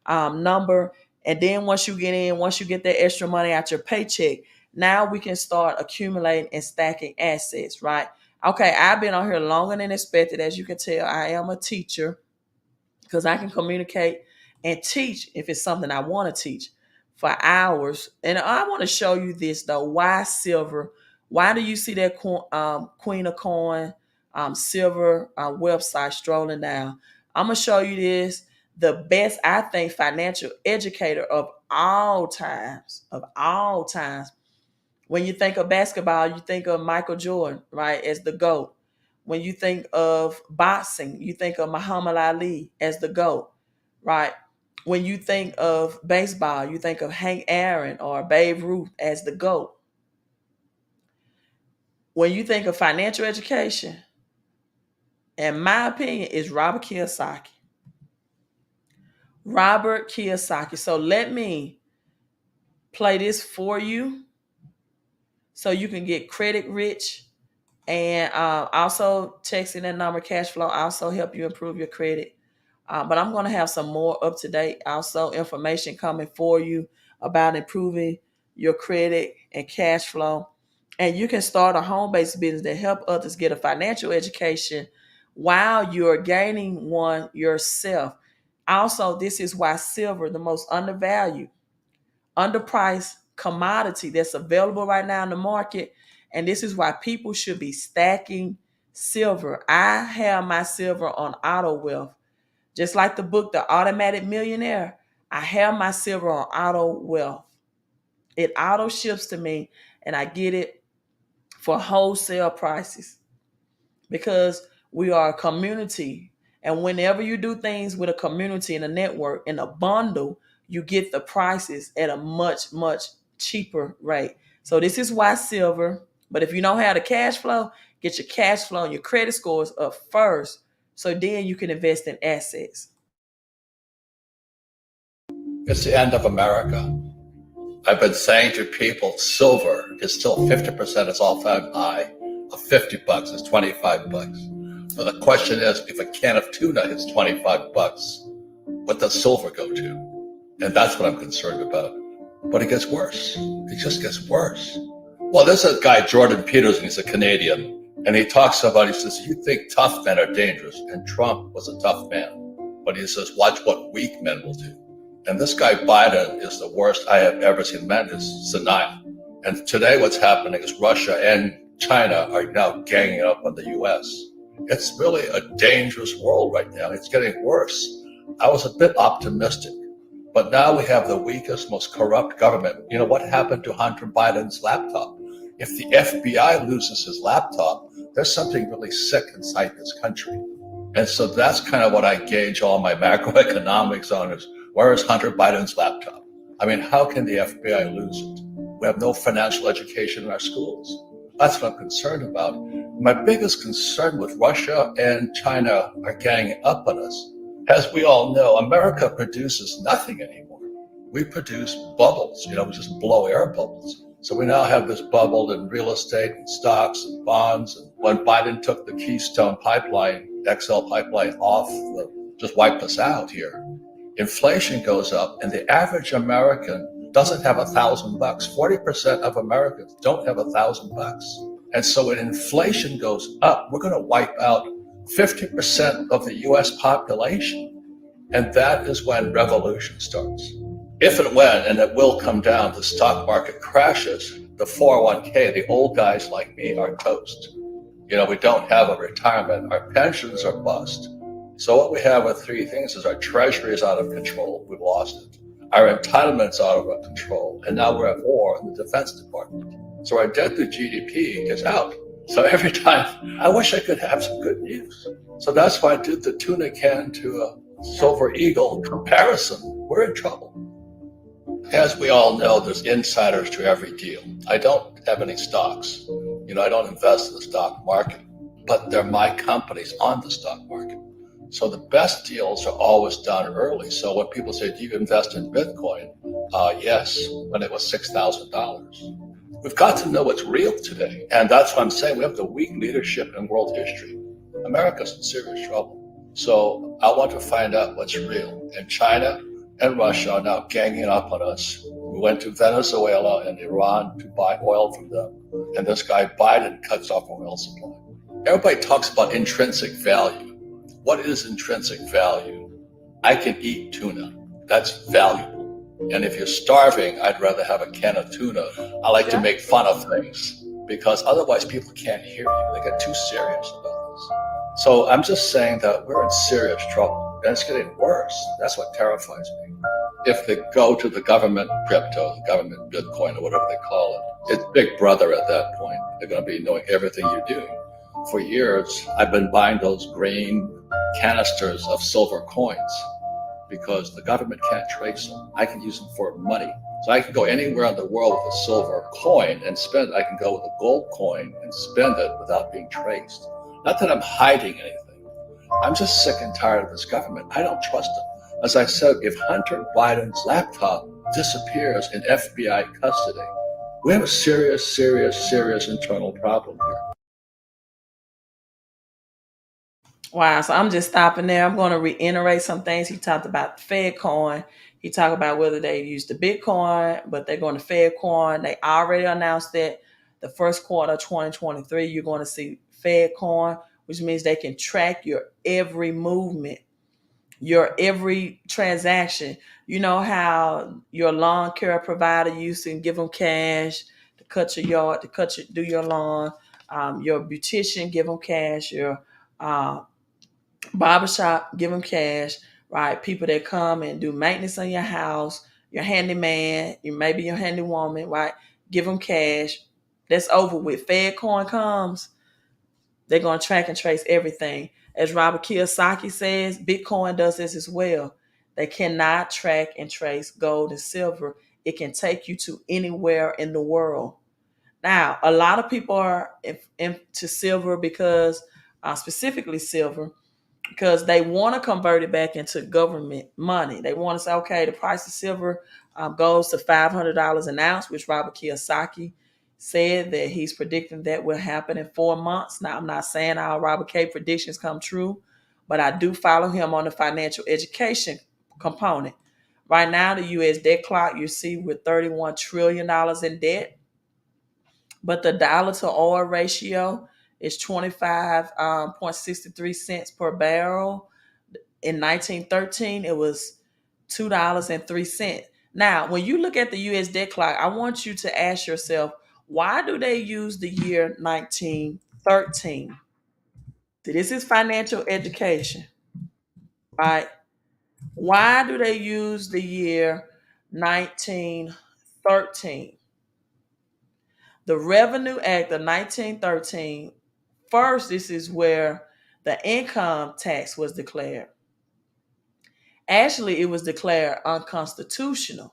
number. And then once you get that extra money out your paycheck, now we can start accumulating and stacking assets, right? Okay, I've been on here longer than expected. As you can tell, I am a teacher because I can communicate and teach if it's something I want to teach for hours. And I want to show you this though. Why silver? Why do you see that Queen of Coin silver website strolling down? I'm going to show you this. The best, I think, financial educator of all times, When you think of basketball, you think of Michael Jordan, right, as the GOAT. When you think of boxing, you think of Muhammad Ali as the GOAT, right? When you think of baseball, you think of Hank Aaron or Babe Ruth as the GOAT. When you think of financial education, in my opinion, is Robert Kiyosaki. Robert Kiyosaki. So let me play this for you so you can get credit rich. And also texting that number, cash flow, also help you improve your credit. But I'm going to have some more up-to-date also information coming for you about improving your credit and cash flow. And you can start a home-based business that help others get a financial education while you're gaining one yourself. Also, this is why silver, the most undervalued, underpriced commodity that's available right now in the market. And this is why people should be stacking silver. I have my silver on auto wealth. Just like the book, The Automatic Millionaire, I have my silver on auto wealth. It auto ships to me and I get it for wholesale prices because we are a community. And whenever you do things with a community and a network in a bundle, you get the prices at a much, much cheaper rate. So this is why silver. But if you don't have the cash flow, get your cash flow and your credit scores up first. So then you can invest in assets. It's the end of America. I've been saying to people, silver is still 50% its all-time high of $50 is $25. So the question is, if a can of tuna is $25, what does silver go to? And that's what I'm concerned about. But it gets worse. It just gets worse. Well, there's a guy, Jordan Peterson, he's a Canadian, and he talks about, he says, you think tough men are dangerous, and Trump was a tough man. But he says, watch what weak men will do. And this guy Biden is the worst I have ever seen. Man is senile. And today what's happening is Russia and China are now ganging up on the U.S. It's really a dangerous world right now. It's getting worse. I was a bit optimistic, but now we have the weakest, most corrupt government. You know what happened to Hunter Biden's laptop? If the FBI loses his laptop, there's something really sick inside this country. And so that's kind of what I gauge all my macroeconomics on is where is Hunter Biden's laptop? I mean, how can the FBI lose it? We have no financial education in our schools. That's what I'm concerned about. My biggest concern with Russia and China are ganging up on us. As we all know, America produces nothing anymore. We produce bubbles, we just blow air bubbles. So we now have this bubble in real estate and stocks and bonds. And when Biden took the Keystone pipeline, XL pipeline off, just wiped us out here. Inflation goes up, and the average American doesn't have $1,000. 40% of Americans don't have $1,000. And so when inflation goes up, we're going to wipe out 50% of the US population. And that is when revolution starts. If and when, and it will come down, the stock market crashes, the 401k, the old guys like me are toast. We don't have a retirement. Our pensions are bust. So what we have with three things is our treasury is out of control. We've lost it. Our entitlements out of control. And now we're at war in the Defense Department. So our debt to GDP is out. So every time, I wish I could have some good news. So that's why I did the tuna can to a silver eagle comparison. We're in trouble. As we all know, there's insiders to every deal. I don't have any stocks. I don't invest in the stock market, but they're my companies on the stock market. So the best deals are always done early. So when people say, do you invest in Bitcoin? Yes, when it was $6,000. We've got to know what's real today. And that's what I'm saying. We have the weak leadership in world history. America's in serious trouble. So I want to find out what's real. And China and Russia are now ganging up on us. We went to Venezuela and Iran to buy oil from them. And this guy Biden cuts off our oil supply. Everybody talks about intrinsic value. What is intrinsic value? I can eat tuna. That's valuable. And if you're starving, I'd rather have a can of tuna. I like to make fun of things because otherwise people can't hear you. They get too serious about this. So I'm just saying that we're in serious trouble. And it's getting worse. That's what terrifies me. If they go to the government crypto, the government Bitcoin, or whatever they call it, it's Big Brother at that point. They're going to be knowing everything you're doing. For years, I've been buying those green canisters of silver coins because the government can't trace them. I can use them for money. So I can go anywhere in the world with a silver coin and spend it. I can go with a gold coin and spend it without being traced. Not that I'm hiding anything. I'm just sick and tired of this government. I don't trust them. As I said, if Hunter Biden's laptop disappears in FBI custody, we have a serious internal problem here. Wow. So I'm just stopping there. I'm going to reiterate some things. He talked about the Fed coin. He talked about whether they use the Bitcoin, but they're going to Fed coin. They already announced that the first quarter of 2023, you're going to see Fed coin, which means they can track your every movement, your every transaction. You know how your lawn care provider used to give them cash to cut your yard, do your lawn. Your beautician, give them cash. Your barbershop, give them cash, right? People that come and do maintenance on your house, your handyman, maybe your handywoman, right? Give them cash. That's over with. Fed coin comes, they're going to track and trace everything. As Robert Kiyosaki says, Bitcoin does this as well. They cannot track and trace gold and silver. It can take you to anywhere in the world. Now, a lot of people are into silver because, specifically silver, because they want to convert it back into government money. They want to say, okay, the price of silver goes to $500 an ounce, which Robert Kiyosaki said that he's predicting that will happen in 4 months. Now, I'm not saying all Robert K predictions come true, but I do follow him on the financial education component. Right now, the U.S. debt clock, you see, with $31 trillion in debt, but the dollar to oil ratio is 25.63 cents per barrel. In 1913, it was $2.03. Now, when you look at the U.S. debt clock, I want you to ask yourself, why do they use the year 1913? See, this is financial education, right? Why do they use the year 1913? The Revenue Act of 1913, first, this is where the income tax was declared. Actually, it was declared unconstitutional.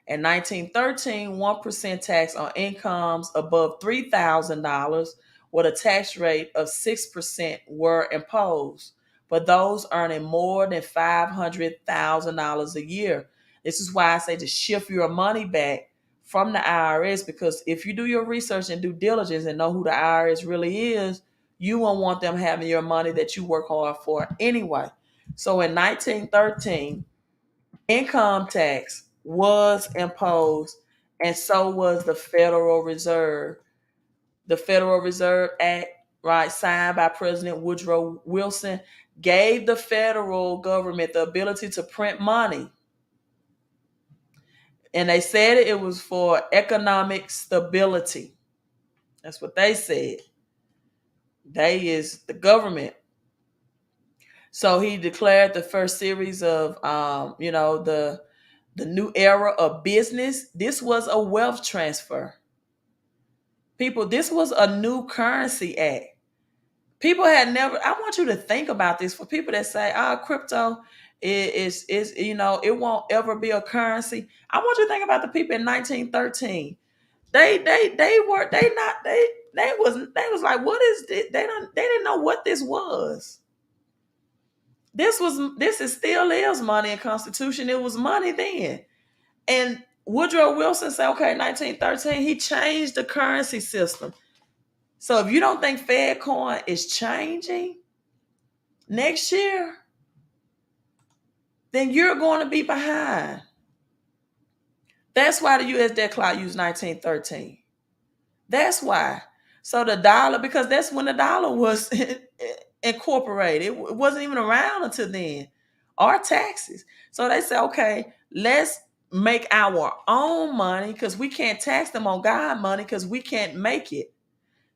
In 1913, 1% tax on incomes above $3,000 with a tax rate of 6% were imposed for those earning more than $500,000 a year. This is why I say to shift your money back from the IRS, because if you do your research and due diligence and know who the IRS really is, you won't want them having your money that you work hard for anyway. So in 1913, income tax was imposed, and so was the Federal Reserve. The Federal Reserve Act, right, signed by President Woodrow Wilson, gave the federal government the ability to print money. And they said it was for economic stability. That's what they said. They is the government. So he declared the first series of, the new era of business. This was a wealth transfer. People, this was a new currency act. People had never, I want you to think about this for people that say, crypto is it won't ever be a currency. I want you to think about the people in 1913. They was like, what is this? They didn't know what this was. This is still is money in Constitution. It was money then. And Woodrow Wilson said, okay, 1913, he changed the currency system. So if you don't think Fed coin is changing next year, then you're going to be behind. That's why the US debt clock used 1913. That's why. So the dollar, because that's when the dollar was incorporated. It wasn't even around until then. Our taxes. So they said, okay, let's make our own money because we can't tax them on God money because we can't make it.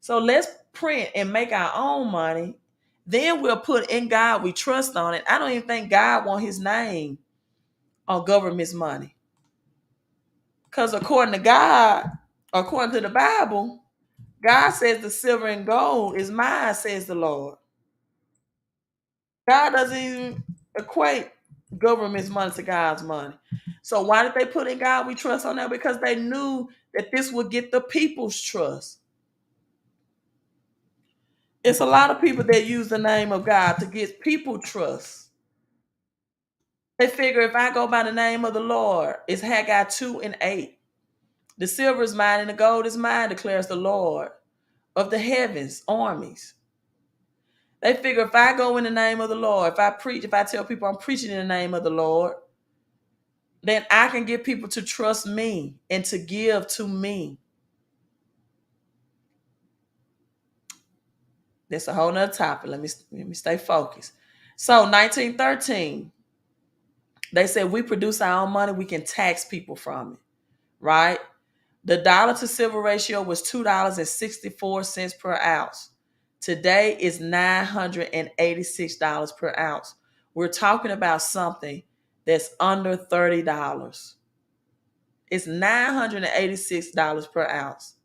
So let's print and make our own money. Then we'll put in God we trust on it. I don't even think God want his name on government's money. Because according to God, according to the Bible, God says the silver and gold is mine, says the Lord. God doesn't even equate government's money to God's money. So why did they put in God we trust on that? Because they knew that this would get the people's trust. It's a lot of people that use the name of God to get people trust. They figure if I go by the name of the Lord, it's Haggai 2:8. The silver is mine and the gold is mine, declares the Lord of the heavens, armies. They figure if I go in the name of the Lord, if I preach, if I tell people I'm preaching in the name of the Lord, then I can get people to trust me and to give to me. That's a whole nother topic. Let me stay focused. So 1913, they said we produce our own money, we can tax people from it, right? The dollar to silver ratio was $2.64 per ounce. Today is $986 per ounce. We're talking about something that's under $30. It's $986 per ounce.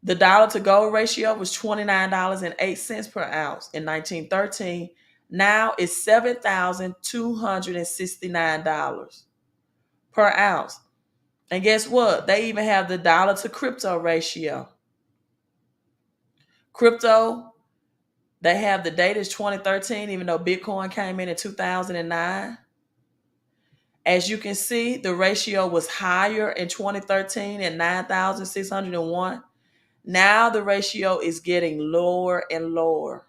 The dollar to gold ratio was $29.08 per ounce in 1913. Now it's $7,269 per ounce. And guess what? They even have the dollar to crypto ratio. Crypto, they have the date is 2013, even though Bitcoin came in 2009. As you can see, the ratio was higher in 2013 at 9,601. Now the ratio is getting lower and lower.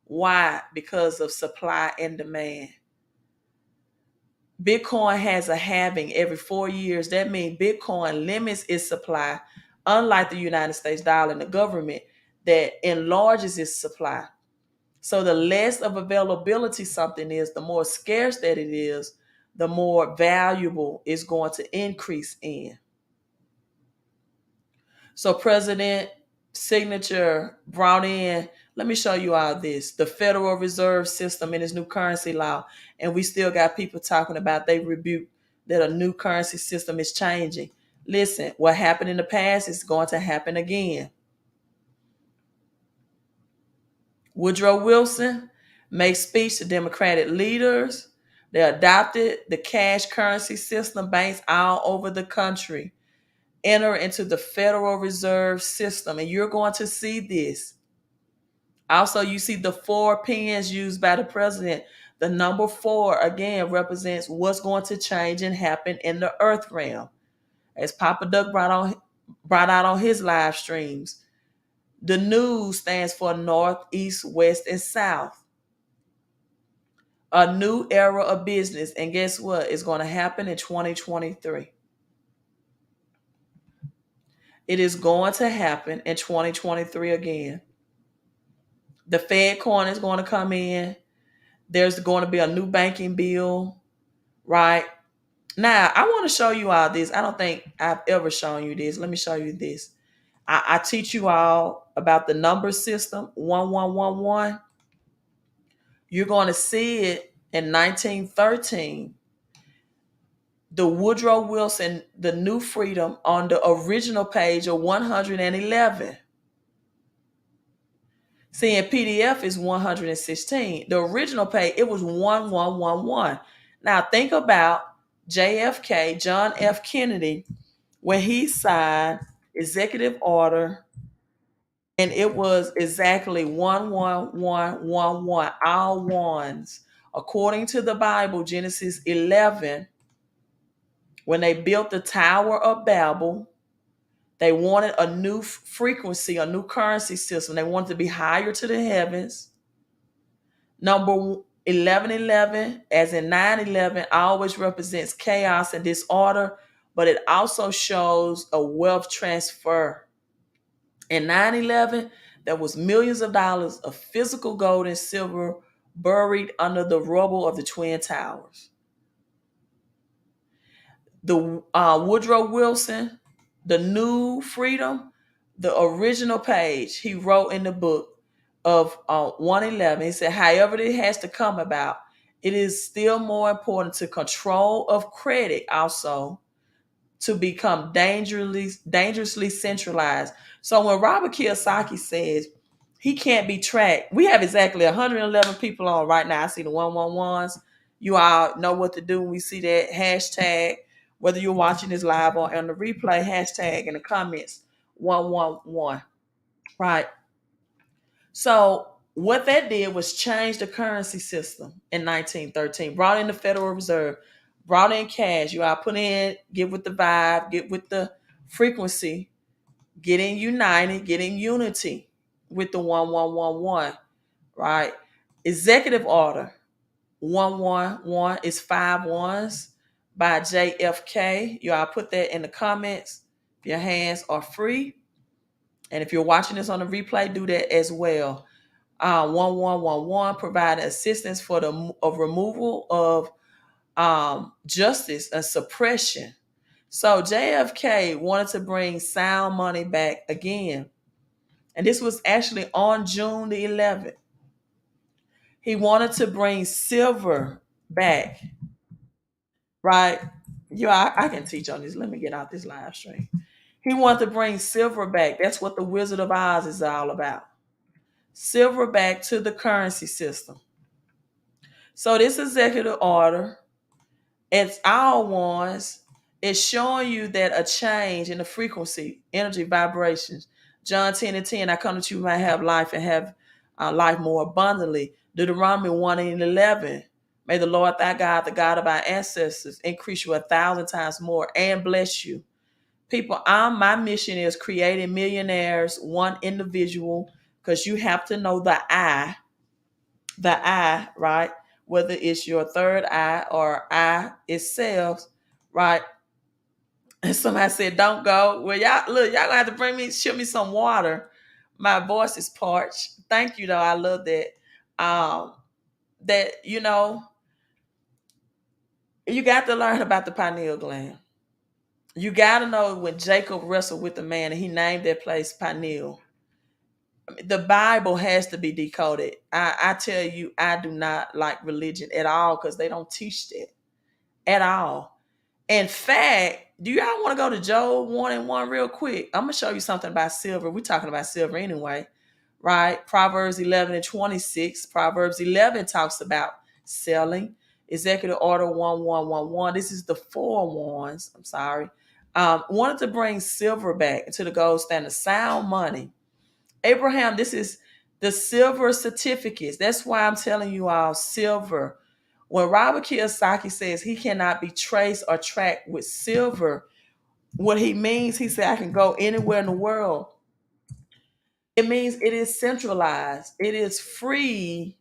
Why? Because of supply and demand. Bitcoin has a halving every 4 years. That means Bitcoin limits its supply, unlike the United States dollar and the government that enlarges its supply. So the less of availability something is, the more scarce that it is, the more valuable it's going to increase in. So President Signature brought in, let me show you all this, the Federal Reserve System in his new currency law. And we still got people talking about they rebuke that a new currency system is changing. Listen, what happened in the past is going to happen again. Woodrow Wilson made speech to Democratic leaders. They adopted the cash currency system. Banks all over the country enter into the Federal Reserve System. And you're going to see this. Also, you see the four pins used by the president. The number four, again, represents what's going to change and happen in the earth realm. As Papa Doug brought out on his live streams, the news stands for North, East, West, and South. A new era of business. And guess what? It's going to happen in 2023. It is going to happen in 2023 again. The Fed coin is going to come in. There's going to be a new banking bill, right? Now, I want to show you all this. I don't think I've ever shown you this. Let me show you this. I teach you all about the number system, 1111. You're going to see it in 1913. The Woodrow Wilson, the New Freedom, on the original page of 111. See, in PDF is 116. The original page, it was 1111. Now think about JFK, John F. Kennedy, when he signed executive order, and it was exactly 11111, all ones. According to the Bible, Genesis 11, when they built the Tower of Babel, they wanted a new frequency, a new currency system. They wanted to be higher to the heavens. Number 1111, as in 911, always represents chaos and disorder, but it also shows a wealth transfer. In 911, there was millions of dollars of physical gold and silver buried under the rubble of the Twin Towers. The Woodrow Wilson, the New Freedom, the original page he wrote in the book of 111, he said, however it has to come about, it is still more important to control of credit also to become dangerously centralized. So when Robert Kiyosaki says he can't be tracked, we have exactly 111 people on right now. I see the 111s. You all know what to do when we see that hashtag, whether you're watching this live or on the replay, hashtag in the comments 111, right? So what that did was change the currency system in 1913, brought in the Federal Reserve, brought in cash. You all put in, get with the vibe, get with the frequency, get in united, get in unity with the 1111, right? Executive order 111 is 5 ones by JFK. You all put that in the comments. Your hands are free. And if you're watching this on the replay, do that as well. 1111 provided assistance for the removal of justice and suppression. So JFK wanted to bring sound money back again. And this was actually on June the 11th. He wanted to bring silver back, right? I can teach on this. Let me get out this live stream. He wanted to bring silver back. That's what the Wizard of Oz is all about. Silver back to the currency system. So this executive order, it's all ones. It's showing you that a change in the frequency, energy, vibrations. John 10 and 10, I come that you might have life and have life more abundantly. Deuteronomy 1 and 11, may the Lord thy God, the God of our ancestors, increase you 1,000 times more and bless you. People, my mission is creating millionaires, one individual, because you have to know the I, right? Whether it's your third eye or eye itself, right? And somebody said, don't go. Well, y'all gonna have to ship me some water. My voice is parched. Thank you, though. I love that. That, you got to learn about the pineal gland. You got to know when Jacob wrestled with the man and he named that place Pineal. The Bible has to be decoded. I tell you, I do not like religion at all because they don't teach that at all. In fact, do y'all want to go to Job 1 and 1 real quick? I'm going to show you something about silver. We're talking about silver anyway. right? Proverbs 11 and 26. Proverbs 11 talks about selling. Executive Order 1111. This is the four ones. I'm sorry. Wanted to bring silver back to the gold standard. Sound money. Abraham, this is the silver certificates. That's why I'm telling you all silver. When Robert Kiyosaki says he cannot be traced or tracked with silver, what he means, he said, I can go anywhere in the world. It means it is centralized. It is free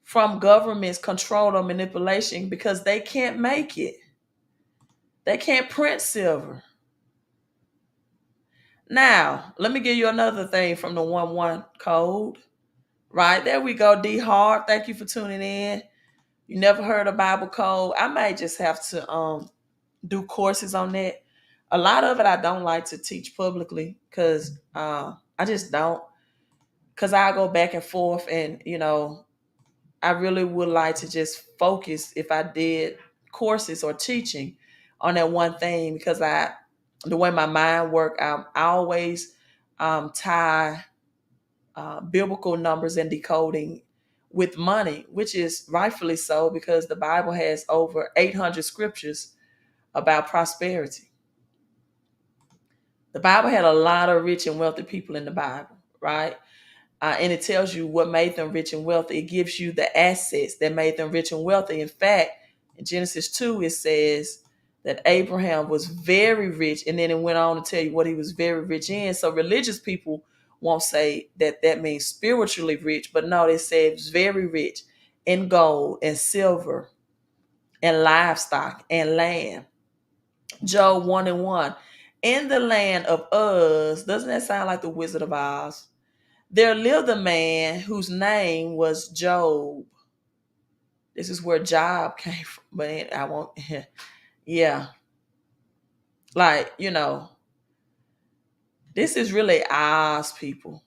from government's control or manipulation because they can't make it. They can't print silver. Now, let me give you another thing from the 1-1 code. Right, there we go, D Hard. Thank you for tuning in. You never heard of Bible code? I might just have to do courses on that. A lot of it I don't like to teach publicly because I just don't. Because I go back and forth, and I really would like to just focus if I did courses or teaching on that one thing because the way my mind work, I always tie biblical numbers and decoding with money, which is rightfully so because the Bible has over 800 scriptures about prosperity. The Bible had a lot of rich and wealthy people in the Bible, right? And it tells you what made them rich and wealthy. It gives you the assets that made them rich and wealthy. In fact, in Genesis 2, it says that Abraham was very rich, and then it went on to tell you what he was very rich in. So religious people won't say that that means spiritually rich, but no, they say it's very rich in gold and silver and livestock and land. Job 1 and 1. In the land of Uz, doesn't that sound like the Wizard of Oz? There lived a man whose name was Job. This is where Job came from, but I won't. Yeah, like this is really Oz people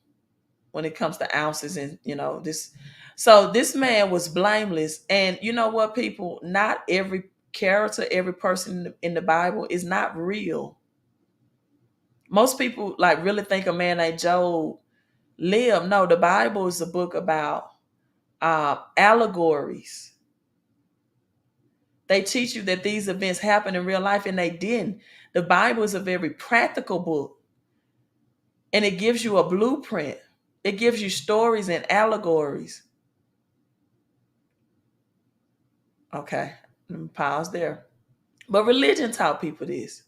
when it comes to ounces and this. So this man was blameless, and you know what, people? Not every character, every person in the Bible is not real. Most people like really think a man named Job lived. No, the Bible is a book about allegories. They teach you that these events happen in real life, and they didn't. The Bible is a very practical book, and it gives you a blueprint. It gives you stories and allegories. Okay, let me pause there. But religion taught people this.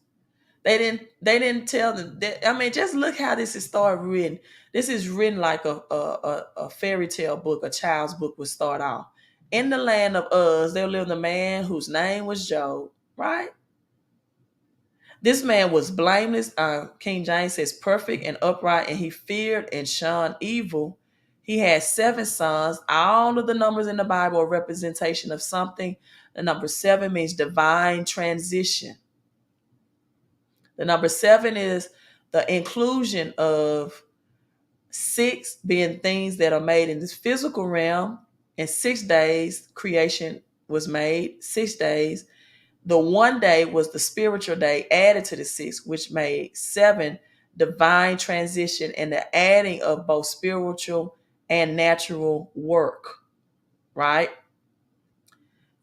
They didn't tell them that, I mean, just look how this is started written. This is written like a fairy tale book, a child's book would start off. In the land of Uz, there lived a man whose name was Job, right? This man was blameless. King James says perfect and upright, and he feared and shunned evil. He had 7 sons. All of the numbers in the Bible are representation of something. The number 7 means divine transition. The number 7 is the inclusion of 6 being things that are made in this physical realm. In 6 days, creation was made. 6 days. The one day was the spiritual day added to the 6, which made 7 divine transition and the adding of both spiritual and natural work, right?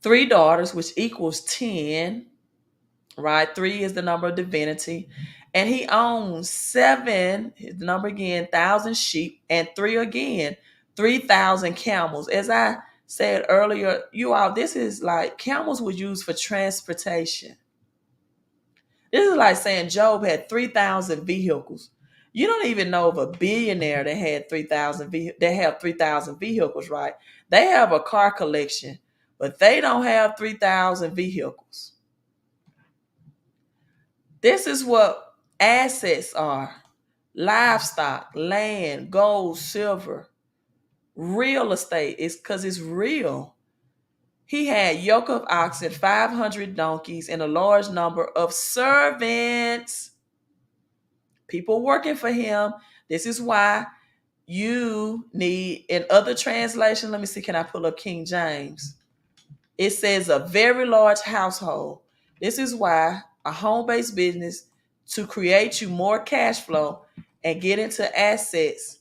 3 daughters, which equals 10, right? 3 is the number of divinity. And he owns 7, the number again, 1,000 sheep, and 3 again, 3,000 camels. As I said earlier, you all, this is like camels were used for transportation. This is like saying Job had 3,000 vehicles. You don't even know of a billionaire that had 3,000 they have 3,000 vehicles, right? They have a car collection, but they don't have 3,000 vehicles. This is what assets are: livestock, land, gold, silver, real estate. It's because it's real. He had yoke of oxen, 500 donkeys, and a large number of servants. People working for him. This is why you need, in other translations, let me see, can I pull up King James? It says a very large household. This is why a home-based business, to create you more cash flow and get into assets,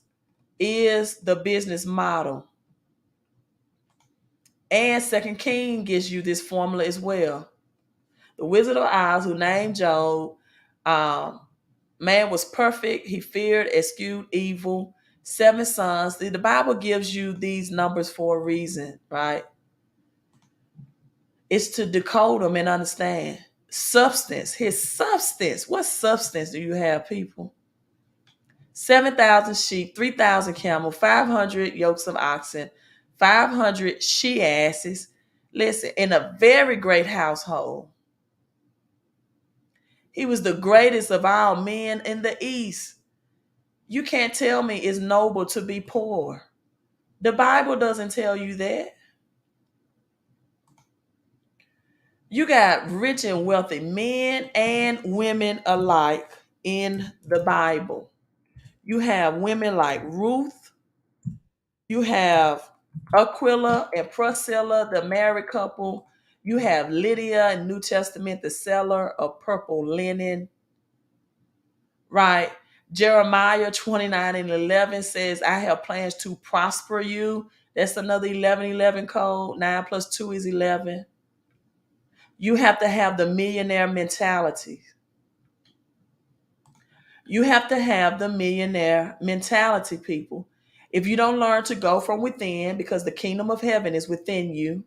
is the business model. And Second King gives you this formula as well. The Wizard of Oz, who named Job, um, man was perfect. He feared, eschewed evil. 7 sons. The Bible gives you these numbers for a reason, right? It's to decode them and understand. Substance, his substance. What substance do you have, people? 7,000 sheep, 3,000 camel, 500 yokes of oxen, 500 she asses. Listen, in a very great household. He was the greatest of all men in the East. You can't tell me it's noble to be poor. The Bible doesn't tell you that. You got rich and wealthy men and women alike in the Bible. You have women like Ruth. You have Aquila and Priscilla, the married couple. You have Lydia in New Testament, the seller of purple linen, right? Jeremiah 29 and 11 says, I have plans to prosper you. That's another 11:11 code. 9 plus 2 is 11. You have to have the millionaire mentality. You have to have the millionaire mentality, people. If you don't learn to go from within, because the kingdom of heaven is within you,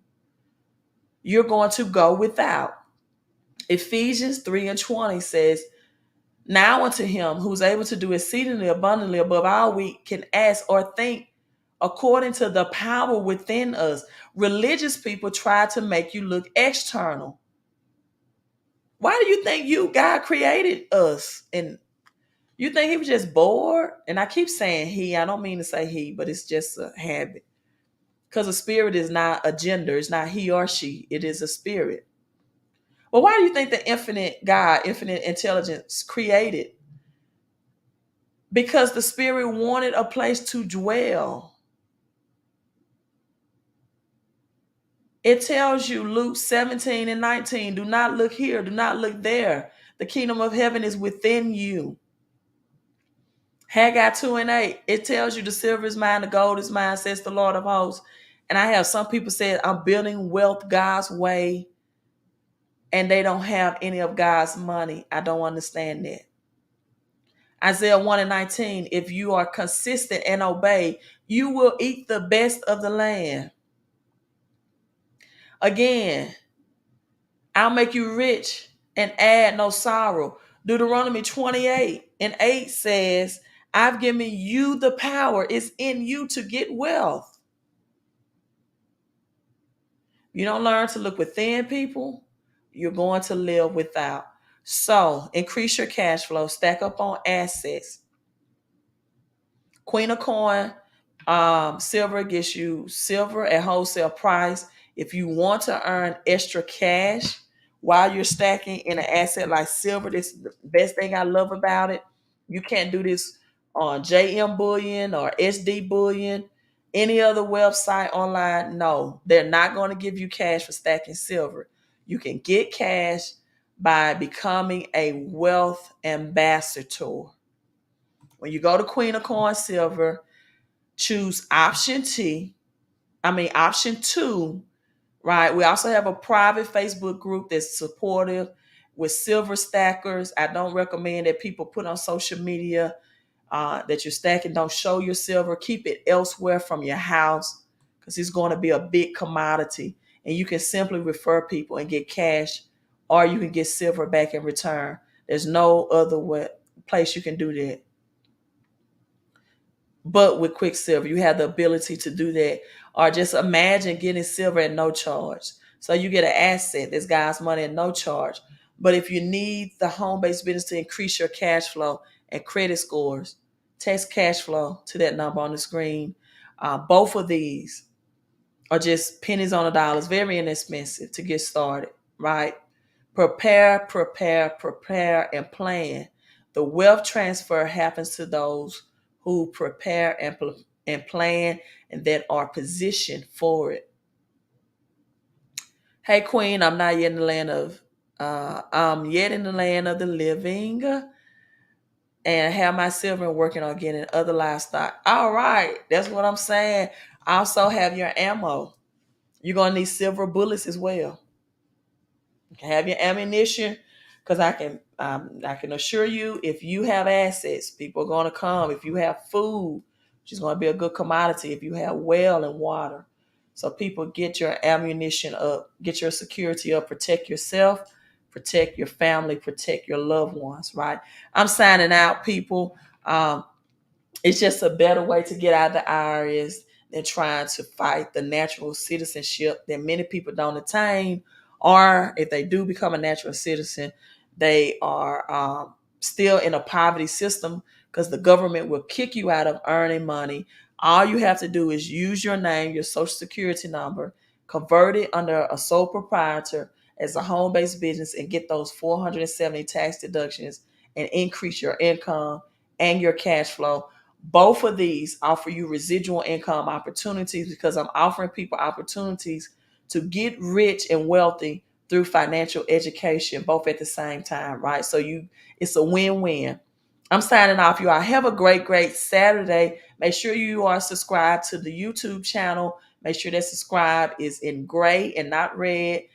you're going to go without. Ephesians 3 and 20 says, now unto him who's able to do exceedingly abundantly above all we can ask or think, according to the power within us. Religious people try to make you look external. Why do you think God created us? And you think he was just bored? And I keep saying he, I don't mean to say he, but it's just a habit. Because a spirit is not a gender, it's not he or she, it is a spirit. Well, why do you think the infinite God, infinite intelligence created? Because the spirit wanted a place to dwell. It tells you, Luke 17 and 19, do not look here, do not look there. The kingdom of heaven is within you. Haggai 2 and 8, it tells you the silver is mine, the gold is mine, says the Lord of hosts. And I have some people say, I'm building wealth God's way, and they don't have any of God's money. I don't understand that. Isaiah 1 and 19, if you are consistent and obey, you will eat the best of the land. Again, I'll make you rich and add no sorrow. Deuteronomy 28 and 8 says, I've given you the power. It's in you to get wealth. You don't learn to look within, people, you're going to live without. So increase your cash flow, stack up on assets. Queen of Coin, silver gets you silver at wholesale price. If you want to earn extra cash while you're stacking in an asset like silver, this is the best thing I love about it. You can't do this on JM Bullion or SD Bullion, any other website online. No, they're not going to give you cash for stacking silver. You can get cash by becoming a wealth ambassador. When you go to Queen of Coin Silver, choose option 2, right? We also have a private Facebook group that's supportive with silver stackers. I don't recommend that people put on social media that you're stacking. Don't show your silver. Keep it elsewhere from your house because it's going to be a big commodity. And you can simply refer people and get cash, or you can get silver back in return. There's no other place you can do that. But with Quicksilver, you have the ability to do that. Or just imagine getting silver at no charge. So you get an asset that's God's money at no charge. But if you need the home-based business to increase your cash flow and credit scores, text cash flow to that number on the screen. Both of these are just pennies on the dollar. It's very inexpensive to get started, right? Prepare, and plan. The wealth transfer happens to those who prepare and plan and that are positioned for it. Hey, Queen, I'm not yet in the land of, I'm yet in the land of the living. and have my silver and working on getting other livestock. All right, that's what I'm saying. Also have your ammo. You're gonna need silver bullets as well. You can have your ammunition, because I can assure you, if you have assets, people are gonna come. If you have food, which is gonna be a good commodity. If you have well and water, so people, get your ammunition up, get your security up, protect yourself, protect your family, protect your loved ones. Right. I'm signing out, people. It's just a better way to get out of the IRS than trying to fight the natural citizenship that many people don't attain. Or if they do become a natural citizen, they are still in a poverty system, because the government will kick you out of earning money. All you have to do is use your name, your social security number, convert it under a sole proprietor as a home based business, and get those 470 tax deductions and increase your income and your cash flow. Both of these offer you residual income opportunities, because I'm offering people opportunities to get rich and wealthy through financial education, both at the same time, right? So it's a win-win. I'm signing off. You all have a great, great Saturday. Make sure you are subscribed to the YouTube channel. Make sure that subscribe is in gray and not red.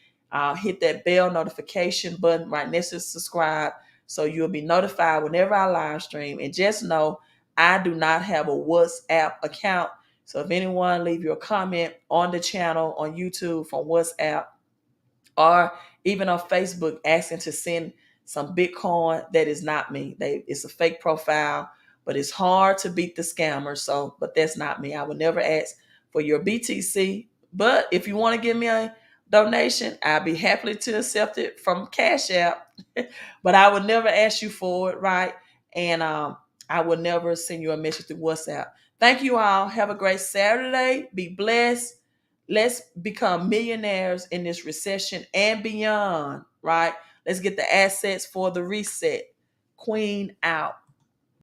Hit that bell notification button right next to subscribe, so you'll be notified whenever I live stream. And just know, I do not have a WhatsApp account. So if anyone leave you a comment on the channel on YouTube from WhatsApp, or even on Facebook asking to send some Bitcoin, that is not me. It's a fake profile, but it's hard to beat the scammer. So, but that's not me. I would never ask for your BTC. But if you want to give me a donation, I'll be happy to accept it from Cash App. But I would never ask you for it, right? And I will never send you a message through WhatsApp. Thank you all. Have a great Saturday. Be blessed. Let's become millionaires in this recession and beyond, right? Let's get the assets for the reset. Queen out.